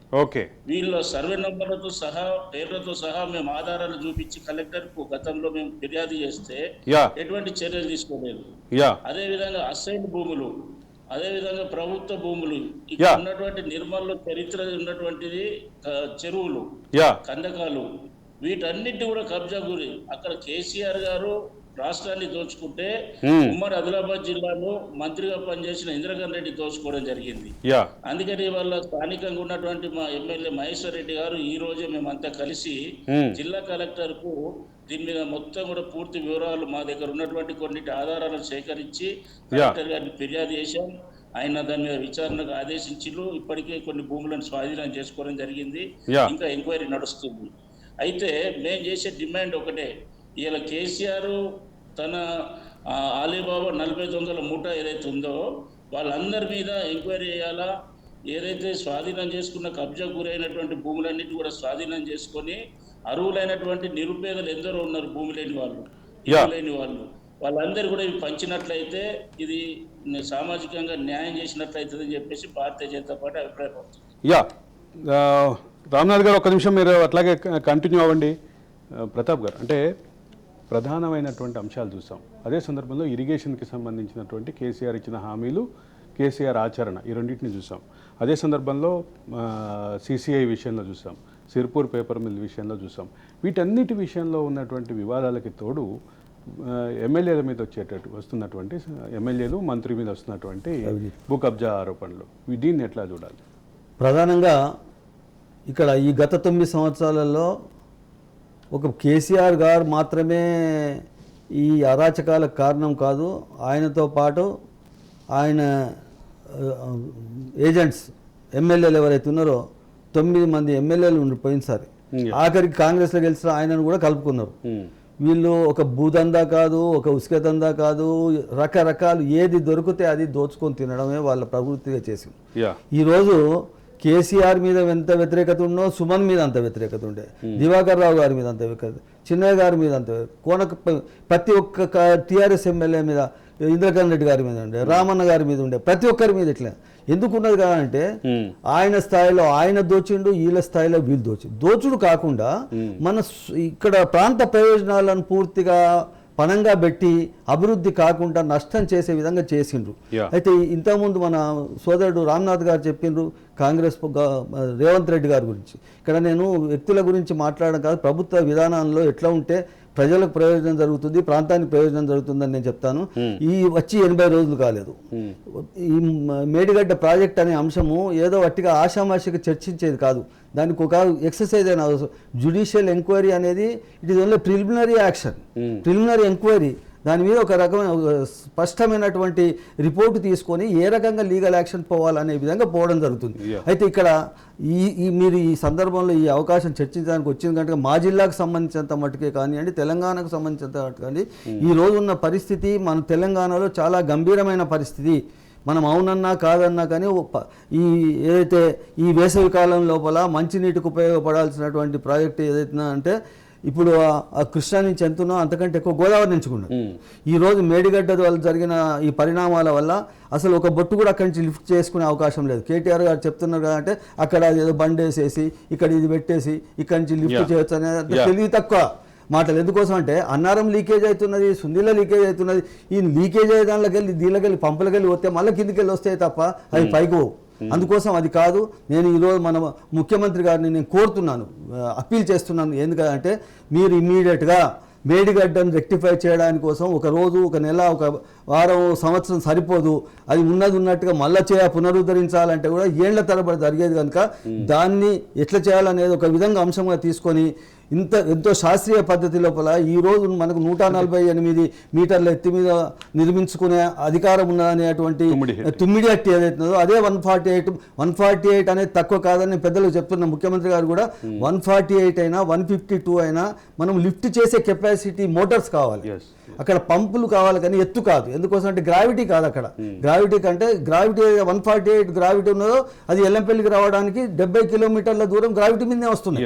వీళ్ళ సర్వే నంబర్లతో సహా, పేర్లతో సహా మేము ఆధారాలు చూపించి కలెక్టర్కు గతంలో మేము ఫిర్యాదు చేస్తే ఎటువంటి చర్యలు తీసుకోలేదు. అదే విధంగా అసైన్ భూములు, అదే విధంగా ప్రభుత్వ భూములు, ఇక్కడ ఉన్నటువంటి నిర్మల్లో చరిత్ర ఉన్నటువంటిది చెరువులు, కందకాలు, వీటన్నిటి కూడా కబ్జా గురి. అక్కడ కేసీఆర్ గారు రాష్ట్రాన్ని దోచుకుంటే ఉమ్మడి ఆదిలాబాద్ జిల్లాలో మంత్రిగా పనిచేసిన ఇంద్రకరణ్ రెడ్డి దోచుకోవడం జరిగింది. అందుకని వాళ్ళ స్థానికంగా ఉన్నటువంటి మా ఎమ్మెల్యే మహేశ్వర్ రెడ్డి గారు ఈ రోజే మేమంతా కలిసి జిల్లా కలెక్టర్ కు దీని మీద మొత్తం కూడా పూర్తి వివరాలు, మా దగ్గర ఉన్నటువంటి కొన్ని ఆధారాలను సేకరించి కలెక్టర్ గారిని ఫిర్యాదు చేశాం. ఆయన దాని మీద విచారణకు ఆదేశించిలు. ఇప్పటికే కొన్ని భూములను స్వాధీనం చేసుకోవడం జరిగింది. ఇంకా ఎంక్వైరీ నడుస్తుంది. అయితే మేము చేసే డిమాండ్ ఒకటే, ఇలా కేసీఆర్ తన ఆలీబాబా 40 దొంగల మూట ఏదైతే ఉందో వాళ్ళందరి మీద ఎంక్వైరీ చేయాలా. ఏదైతే స్వాధీనం చేసుకున్న కబ్జా గురైనటువంటి భూములన్నిటి కూడా స్వాధీనం చేసుకొని అర్హులైనటువంటి నిరుపేదలు ఎందరో ఉన్నారు, భూమి లేని వాళ్ళు, లేని వాళ్ళు, వాళ్ళందరూ కూడా ఇవి పంచినట్లయితే ఇది సామాజికంగా న్యాయం చేసినట్లయితుంది అని చెప్పేసి భారతీయ జనతా పార్టీ అభిప్రాయపడుతుంది. రామ్నాథ్ గారు, ఒక నిమిషం మీరు అట్లాగే కంటిన్యూ అవ్వండి. ప్రతాప్ గారు, అంటే ప్రధానమైనటువంటి అంశాలు చూసాం. అదే సందర్భంలో ఇరిగేషన్కి సంబంధించినటువంటి కేసీఆర్ ఇచ్చిన హామీలు, కేసీఆర్ ఆచరణ, ఈ రెండింటిని చూసాం. అదే సందర్భంలో CCI విషయంలో చూసాం, సిర్పూర్ పేపర్ మిల్ విషయంలో చూసాం. వీటన్నిటి విషయంలో ఉన్నటువంటి వివాదాలకి తోడు ఎమ్మెల్యేల మీద వస్తున్నటువంటి ఎమ్మెల్యేలు, మంత్రి మీద వస్తున్నటువంటి భూ కబ్జా ఆరోపణలు, దీన్ని ఎట్లా చూడాలి? ప్రధానంగా ఇక్కడ ఈ గత 9 సంవత్సరాలలో ఒక కేసీఆర్ గారు మాత్రమే ఈ అరాచకాలకు కారణం కాదు. ఆయనతో పాటు ఆయన ఏజెంట్స్, ఎమ్మెల్యేలు ఎవరైతే ఉన్నారో 9 మంది ఎమ్మెల్యేలు ఉండిపోయినసారి ఆఖరికి కాంగ్రెస్లో గెలిచిన ఆయనను కూడా కలుపుకున్నారు. వీళ్ళు ఒక భూదందా కాదు, ఒక ఉసుక దందా కాదు, రకరకాలు ఏది దొరికితే అది దోచుకొని తినడమే వాళ్ళ ప్రవృత్తిగా చేసింది. ఈరోజు కేసీఆర్ మీద ఎంత వ్యతిరేకత ఉన్నో సుమన్ మీద అంత వ్యతిరేకత ఉండే, దివాకర్ రావు గారి మీద అంత వ్యతిరేకత, చిన్నయ్య గారి మీద అంత, ప్రతి ఒక్క TRS ఎమ్మెల్యే మీద ఇంద్రకరణ్ రెడ్డి గారి మీద ఉండే, రామన్న గారి మీద ఉండే, ప్రతి ఒక్కరి మీద ఇట్లా ఎందుకున్నది కాదంటే ఆయన స్థాయిలో ఆయన దోచిండు, వీళ్ళ స్థాయిలో వీళ్ళు దోచుడు కాకుండా మన ఇక్కడ ప్రాంత ప్రయోజనాలను పూర్తిగా పణంగా పెట్టి అభివృద్ధి కాకుండా నష్టం చేసే విధంగా చేసిండ్రు. అయితే ఇంతకుముందు మన సోదరుడు రామ్నాథ్ గారు చెప్పిండ్రు కాంగ్రెస్ రేవంత్ రెడ్డి గారి గురించి. ఇక్కడ నేను వ్యక్తుల గురించి మాట్లాడడం కాదు, ప్రభుత్వ విధానాల్లో ఎట్లా ఉంటే ప్రజలకు ప్రయోజనం జరుగుతుంది, ప్రాంతానికి ప్రయోజనం జరుగుతుందని నేను చెప్తాను. ఈ వచ్చి 80 రోజులు కాలేదు. ఈ మేడిగడ్డ ప్రాజెక్ట్ అనే అంశము ఏదో వట్టిగా ఆషామాషిగా చర్చించేది కాదు, దానికి ఒక ఎక్సర్సైజ్ అయినా జ్యుడిషియల్ ఎంక్వైరీ అనేది it is only preliminary action, preliminary enquiry. దాని మీద ఒక రకమైన స్పష్టమైనటువంటి రిపోర్టు తీసుకొని ఏ రకంగా లీగల్ యాక్షన్ పోవాలనే విధంగా పోవడం జరుగుతుంది. అయితే ఇక్కడ మీరు ఈ సందర్భంలో ఈ అవకాశం చర్చించడానికి వచ్చింది కనుక మా జిల్లాకు సంబంధించినంత మటుకే కానివ్వండి, తెలంగాణకు సంబంధించినంత మటుకు కానీ ఈ రోజు ఉన్న పరిస్థితి మన తెలంగాణలో చాలా గంభీరమైన పరిస్థితి. మనం అవునన్నా కాదన్నా కానీ ఈ ఏదైతే ఈ వేసవి కాలం లోపల మంచినీటికి ఉపయోగపడాల్సినటువంటి ప్రాజెక్టు ఏదైతే అంటే ఇప్పుడు ఆ కృష్ణా నుంచి ఎంతున్నో అంతకంటే ఎక్కువ గోదావరి నుంచుకున్నాం. ఈరోజు మేడిగడ్డ వల్ల జరిగిన ఈ పరిణామాల వల్ల అసలు ఒక బొట్టు కూడా అక్కడి నుంచి లిఫ్ట్ చేసుకునే అవకాశం లేదు. కేటీఆర్ గారు చెప్తున్నారు కదంటే అక్కడ ఏదో బండి వేసేసి ఇక్కడ ఇది పెట్టేసి ఇక్కడి నుంచి లిఫ్ట్ చేయొచ్చు అనేది తెలివి తక్కువ మాటలు. ఎందుకోసం అంటే అన్నారం లీకేజ్ అవుతున్నది, సుందిల లీకేజ్ అవుతున్నది. ఈ లీకేజ్ అయ్యే దానిలోకి వెళ్ళి దీనిలోకి వెళ్ళి పంపులకి వెళ్ళి వస్తే మళ్ళీ కిందికి వెళ్ళి వస్తాయి తప్ప అవి పైకి పోవు. అందుకోసం అది కాదు. నేను ఈరోజు మన ముఖ్యమంత్రి గారిని నేను కోరుతున్నాను, అప్పీల్ చేస్తున్నాను. ఎందుకంటే మీరు ఇమ్మీడియట్గా మేడిగడ్డను రెక్టిఫై చేయడానికి కోసం ఒక రోజు, ఒక నెల, ఒక వారం, సంవత్సరం సరిపోదు. అది ఉన్నది ఉన్నట్టుగా మళ్ళా పునరుద్ధరించాలంటే కూడా ఏళ్ల తరబడి జరిగేది కనుక దాన్ని ఎట్లా చేయాలనేది ఒక విధంగా అంశంగా తీసుకొని ఎంతో శాస్త్రీయ పద్ధతి లోపల ఈరోజు మనకు 148 మీటర్ల ఎత్తి మీద నిర్మించుకునే అధికారం ఉన్నదనేటువంటి తుమ్మిడి అట్టి ఏదైతుందో అదే 148 అనేది తక్కువ కాదని పెద్దలకు చెప్తున్న ముఖ్యమంత్రి గారు కూడా 148 అయినా 152 అయినా మనం లిఫ్ట్ చేసే కెపాసిటీ మోటార్స్ కావాలి, అక్కడ పంపులు కావాలి కానీ ఎత్తు కాదు. ఎందుకోసం అంటే గ్రావిటీ కాదు. అక్కడ గ్రావిటీ కంటే గ్రావిటీ 148 గ్రావిటీ ఉన్నదో అది ఎల్లంపల్లికి రావడానికి 70 కిలోమీటర్ల దూరం గ్రావిటీ మీదనే వస్తుంది.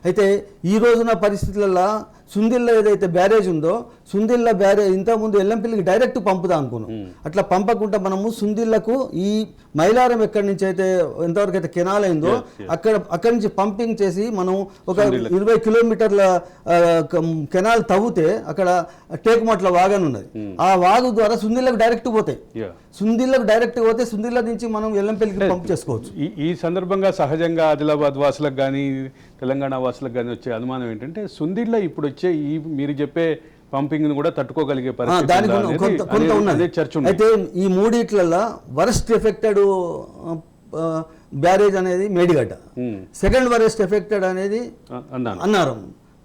అయితే ఈ రోజున పరిస్థితులలో సుందిల్లో ఏదైతే బ్యారేజ్ ఉందో సుందిల్ల బ్యారేజ్ ఇంతకుముందు ఎల్లంపల్లికి డైరెక్ట్ పంపుదాం అనుకున్నాం. అట్లా పంపకుండా మనము సుందిళ్లకు ఈ మైలారం ఎక్కడి నుంచి అయితే ఎంతవరకు అయితే కెనాల్ అయిందో అక్కడి నుంచి పంపింగ్ చేసి మనం ఒక 20 కిలోమీటర్ల కెనాల్ తవ్వుతే అక్కడ టేకుమట్ల వాగని ఉన్నది. ఆ వాగు ద్వారా సుందిళ్లకు డైరెక్ట్ పోతాయి. సుందిళ్లకు డైరెక్ట్ పోతే సుందిళ్ల నుంచి మనం ఎల్లంపల్లికి పంప్ చేసుకోవచ్చు. ఈ సందర్భంగా సహజంగా ఆదిలాబాద్ వాసులకు కానీ తెలంగాణ వాసులకు కానీ వచ్చే అనుమానం ఏంటంటే సుందిళ్ళ ఇప్పుడు వచ్చే ఈ మీరు చెప్పే పంపింగ్ కూడా తట్టుకోగలిగే పరిస్థితి చర్చ. అయితే ఈ మూడిట్లలో వరస్ట్ ఎఫెక్టెడ్ బ్యారేజ్ అనేది మేడిగడ్డ, సెకండ్ వరస్ట్ ఎఫెక్టెడ్ అనేది అన్నారం,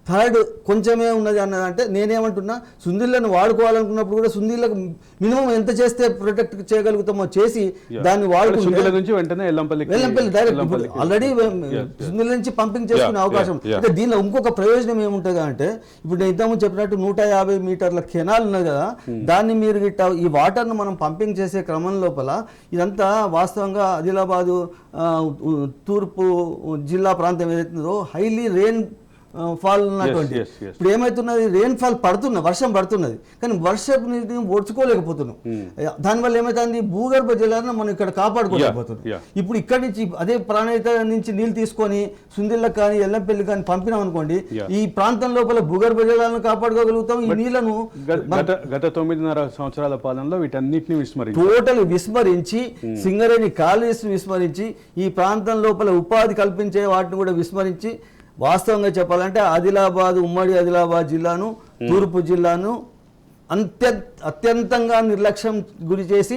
థర్డ్ కొంచెమే ఉన్నది అన్నదంటే నేనేమంటున్నా సుందిళ్లను వాడుకోవాలనుకున్నప్పుడు కూడా సుందిళ్లకు మినిమం ఎంత చేస్తే ప్రొటెక్ట్ చేయగలుగుతామో చేసి దాన్ని వాడుకుంటే ఎల్లంపల్లి డైరెక్ట్ ఆల్రెడీ సుందిళ్ల నుంచి పంపింగ్ చేసుకునే అవకాశం. అంటే దీనిలో ఇంకొక ప్రయోజనం ఏముంటుంది అంటే ఇప్పుడు నేను ఇంతకుముందు చెప్పినట్టు 150 మీటర్ల కెనాల్ ఉన్నది కదా, దాన్ని మీరు ఈ వాటర్ను మనం పంపింగ్ చేసే క్రమం లోపల ఇదంతా వాస్తవంగా ఆదిలాబాదు తూర్పు జిల్లా ప్రాంతం ఏదైతుందో హైలీ రెయిన్ ఫాల్ ఉన్నటువంటి ఇప్పుడు ఏమైతున్నది రెయిన్ ఫాల్ పడుతున్నది, వర్షం పడుతున్నది కానీ వర్షపు నీటిని ఓడ్చుకోలేకపోతున్నాం. దానివల్ల ఏమైతుంది భూగర్భ జలాలను మనం ఇక్కడ కాపాడుకోలేకపోతున్నాం. ఇప్పుడు ఇక్కడి నుంచి అదే ప్రాణాయిత నుంచి నీళ్ళు తీసుకొని సుందిళ్ళకి కానీ ఎల్లంపల్లి కానీ పంపినాం అనుకోండి, ఈ ప్రాంతం లోపల భూగర్భ జలాలను కాపాడుకోగలుగుతాం. ఈ నీళ్లను గత 9.5 సంవత్సరాల పాలనలో వీటన్నిటిని టోటల్ విస్మరించి సింగరేణి కాలేజ్ విస్మరించి ఈ ప్రాంతం లోపల ఉపాధి కల్పించే వాటిని కూడా విస్మరించి వాస్తవంగా చెప్పాలంటే ఆదిలాబాద్ ఉమ్మడి ఆదిలాబాద్ జిల్లాను తూర్పు జిల్లాను అత్యంతంగా నిర్లక్ష్యం గురి చేసి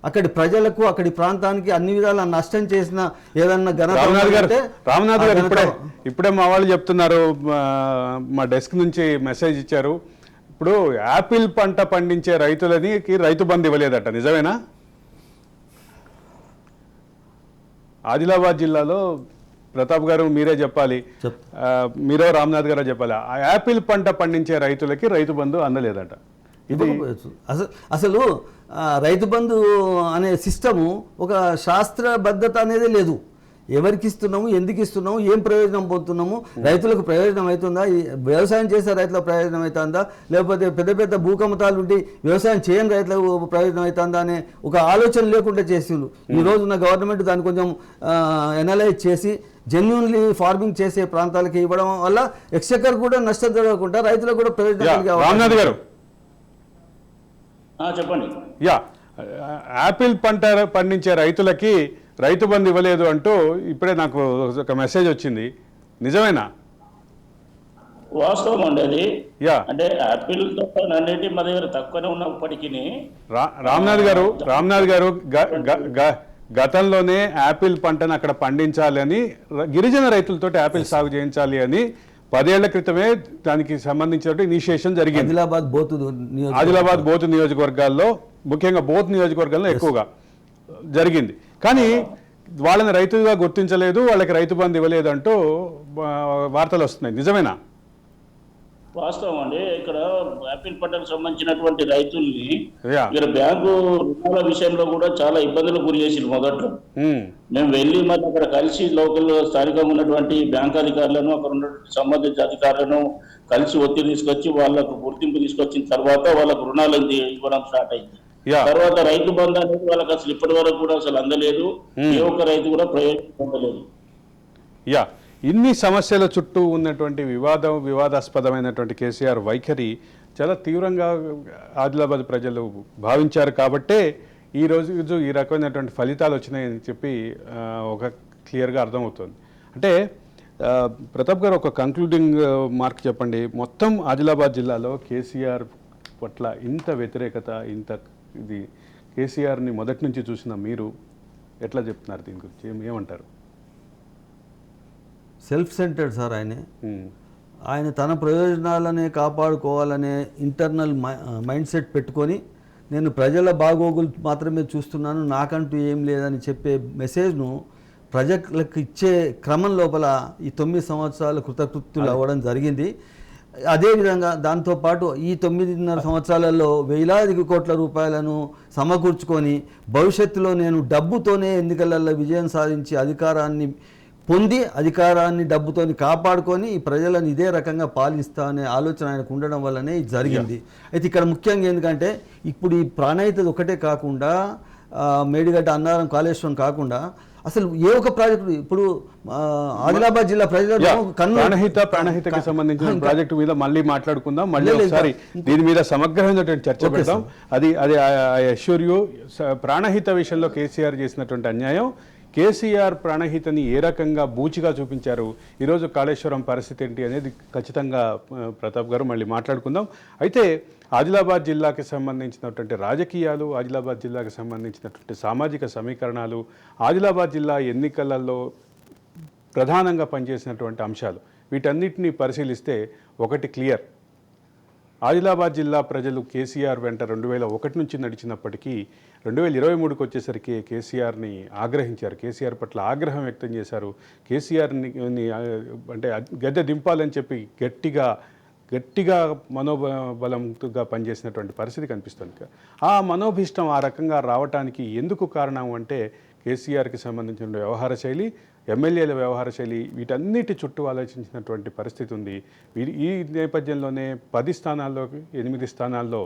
అక్కడి ప్రజలకు అక్కడి ప్రాంతానికి అన్ని విధాల నష్టం చేసిన ఏదన్నా రామనాథ్ గారు ఇప్పుడే మా వాళ్ళు చెప్తున్నారు, మా డెస్క్ నుంచి మెసేజ్ ఇచ్చారు. ఇప్పుడు యాపిల్ పంట పండించే రైతులకి రైతు బంధు ఇవ్వలేదట, నిజమేనా? ఆదిలాబాద్ జిల్లాలో ప్రతాప్ గారు మీరే చెప్పాలి, మీరో రామ్నాథ్ గారు చెప్పాలి, ఆ యాపిల్ పంట పండించే రైతులకి రైతు బంధు అందలేదట. ఇది అసలు రైతు బంధు అనే సిస్టము ఒక శాస్త్రబద్ధత అనేది లేదు. ఎవరికి ఇస్తున్నాము, ఎందుకు ఇస్తున్నాము, ఏం ప్రయోజనం పొందుతున్నాము, రైతులకు ప్రయోజనం అవుతుందా, వ్యవసాయం చేసే రైతులకు ప్రయోజనం అవుతుందా, లేకపోతే పెద్ద పెద్ద భూకమతాలు ఉండి వ్యవసాయం చేయని రైతులకు ప్రయోజనం అవుతుందా అనే ఒక ఆలోచన లేకుండా చేసిండ్రు. ఈ రోజున గవర్నమెంట్ దాన్ని కొంచెం ఎనలైజ్ చేసి జెన్యున్లీ ఫార్మింగ్ చేసే ప్రాంతాలకి ఇవ్వడం వల్ల ఎక్స్చెక్కర్ కూడా నష్టం జరగకుండా రైతులకు కూడా ప్రయోజనం రామ్నాథ్ గారు చెప్పండి. యాపిల్ పంట పండించే రైతులకి రైతు బంధు ఇవ్వలేదు అంటూ ఇప్పుడే నాకు ఒక మెసేజ్ వచ్చింది, నిజమేనా? వాస్తవం అండి అది. అంటే యాపిల్ అన్నిటి మా దగ్గర తక్కువనే ఉన్నప్పటికీ రామ్నాథ్ గారు గతంలోనే యాపిల్ పంటను అక్కడ పండించాలని గిరిజన రైతులతో యాపిల్ సాగు చేయించాలి అని 10 ఏళ్ల క్రితమే దానికి సంబంధించిన ఇనిషియేషన్ జరిగింది. ఆదిలాబాద్ బోతు నియోజకవర్గాల్లో, ముఖ్యంగా బోత్ నియోజకవర్గంలో ఎక్కువగా జరిగింది. కానీ వాళ్ళని రైతుగా గుర్తించలేదు, వాళ్ళకి రైతు బంధు ఇవ్వలేదు అంటూ వార్తలు వస్తున్నాయి, నిజమేనా? వాస్తవం అండి. ఇక్కడ యాపిల్ పంటకు సంబంధించినటువంటి రైతుల్ని ఇక్కడ బ్యాంకు రుణాల విషయంలో కూడా చాలా ఇబ్బందులు గురి చేసింది. మొదట్లో మేము వెళ్ళి మరి అక్కడ కలిసి లోకల్ స్థానికంగా ఉన్నటువంటి బ్యాంక్ అధికారులను, అక్కడ ఉన్నటువంటి సంబంధిత అధికారులను కలిసి ఒత్తిడి తీసుకొచ్చి వాళ్ళకు గుర్తింపు తీసుకొచ్చిన తర్వాత వాళ్ళకు రుణాలు ఇవ్వడం స్టార్ట్ అయింది. తర్వాత రైతు బంధు అనేది వాళ్ళకి అసలు ఇప్పటి వరకు కూడా అసలు అందలేదు. ఏ ఒక్క రైతు కూడా ప్రయోజనం పొందలేదు. ఇన్ని సమస్యల చుట్టూ ఉన్నటువంటి వివాదాస్పదమైనటువంటి కేసీఆర్ వైఖరి చాలా తీవ్రంగా ఆదిలాబాద్ ప్రజలు భావించారు కాబట్టే ఈరోజు ఈ రకమైనటువంటి ఫలితాలు వచ్చినాయని చెప్పి ఒక క్లియర్గా అర్థమవుతుంది. అంటే ప్రతాప్ గారు ఒక కంక్లూడింగ్ మార్క్ చెప్పండి. మొత్తం ఆదిలాబాద్ జిల్లాలో కేసీఆర్ పట్ల ఇంత వ్యతిరేకత, ఇంత ఇది కేసీఆర్ని మొదటి నుంచి చూసిన మీరు ఎట్లా చెప్తున్నారు? దీని గురించి ఏమంటారు? సెల్ఫ్ సెంటర్డ్ సార్ ఆయన తన ప్రయోజనాలనే కాపాడుకోవాలనే ఇంటర్నల్ మైండ్ సెట్ పెట్టుకొని నేను ప్రజల బాగోగులు మాత్రమే చూస్తున్నాను, నాకంటూ ఏం లేదని చెప్పే మెసేజ్ను ప్రజలకు ఇచ్చే క్రమం లోపల ఈ 9 సంవత్సరాలు కృతకృత్యులు అవ్వడం జరిగింది. అదేవిధంగా దాంతోపాటు ఈ 9.5 సంవత్సరాలలో వేలాది కోట్ల రూపాయలను సమకూర్చుకొని భవిష్యత్తులో నేను డబ్బుతోనే ఎన్నికలలో విజయం సాధించి అధికారాన్ని పొంది అధికారాన్ని డబ్బుతోని కాపాడుకొని ఈ ప్రజలను ఇదే రకంగా పాలిస్తా అనే ఆలోచన ఆయనకు ఉండడం వల్లనే ఇది జరిగింది. అయితే ఇక్కడ ముఖ్యంగా ఎందుకంటే ఇప్పుడు ఈ ప్రాణహిత ఒకటే కాకుండా మేడిగడ్డ, అన్నారం, కాళేశ్వరం కాకుండా అసలు ఏ ఒక ప్రాజెక్టు ఇప్పుడు ఆదిలాబాద్ జిల్లా ప్రజలు ప్రాణహితకి సంబంధించిన ప్రాజెక్టు మీద మళ్ళీ మాట్లాడుకుందాం, మళ్ళీ ఒకసారి దీని మీద సమగ్రమైనటువంటి చర్చ పెడతాం. అది ఐ అష్యూర్ యూ, ప్రాణహిత విషయంలో కేసీఆర్ చేసినటువంటి అన్యాయం, కేసీఆర్ ప్రాణహితని ఏ రకంగా బూచిగా చూపించారు, ఈరోజు కాళేశ్వరం పరిస్థితి ఏంటి అనేది ఖచ్చితంగా ప్రతాప్ గారు మళ్ళీ మాట్లాడుకుందాం. అయితే ఆదిలాబాద్ జిల్లాకి సంబంధించినటువంటి రాజకీయాలు, ఆదిలాబాద్ జిల్లాకి సంబంధించినటువంటి సామాజిక సమీకరణాలు, ఆదిలాబాద్ జిల్లా ఎన్నికలలో ప్రధానంగా పనిచేసినటువంటి అంశాలు, వీటన్నిటిని పరిశీలిస్తే ఒకటి క్లియర్. ఆదిలాబాద్ జిల్లా ప్రజలు కేసీఆర్ వెంట 2001 నుంచి నడిచినప్పటికీ 2023కి వచ్చేసరికి కేసీఆర్ని ఆగ్రహించారు, కేసీఆర్ పట్ల ఆగ్రహం వ్యక్తం చేశారు. కేసీఆర్ని అంటే గద్దె దింపాలని చెప్పి గట్టిగా మనోబలంగా పనిచేసినటువంటి పరిస్థితి కనిపిస్తుంది. ఆ మనోభిష్టం ఆ రకంగా రావటానికి ఎందుకు కారణం అంటే కేసీఆర్కి సంబంధించిన వ్యవహార శైలి, ఎమ్మెల్యేల వ్యవహార శైలి, వీటన్నిటి చుట్టూ ఆలోచించినటువంటి పరిస్థితి ఉంది. ఈ నేపథ్యంలోనే 10 స్థానాల్లో 8 స్థానాల్లో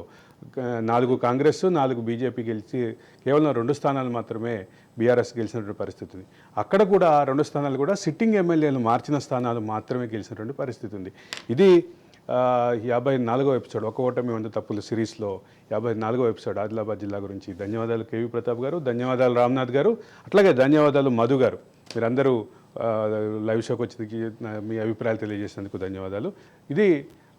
4 కాంగ్రెస్, 4 బీజేపీ గెలిచి కేవలం 2 స్థానాలు మాత్రమే బీఆర్ఎస్ గెలిచినటువంటి పరిస్థితి ఉంది. అక్కడ కూడా 2 స్థానాలు కూడా సిట్టింగ్ ఎమ్మెల్యేలు మార్చిన స్థానాలు మాత్రమే గెలిచినటువంటి పరిస్థితి ఉంది. ఇది 54వ ఎపిసోడ్ ఒక ఓటమి 100 తప్పులు సిరీస్లో 54వ ఎపిసోడ్ ఆదిలాబాద్ జిల్లా గురించి. ధన్యవాదాలు కేవీ ప్రతాప్ గారు, ధన్యవాదాలు రామ్నాథ్ గారు, అట్లాగే ధన్యవాదాలు మధు గారు. మీరందరూ లైవ్ షోకి వచ్చి మీ అభిప్రాయాలు తెలియజేసినందుకు ధన్యవాదాలు. ఇది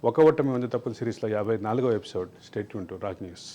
ఒక ఓటమి 100 తప్పులు సిరీస్లో 54వ episode. Stay tune to Raj news.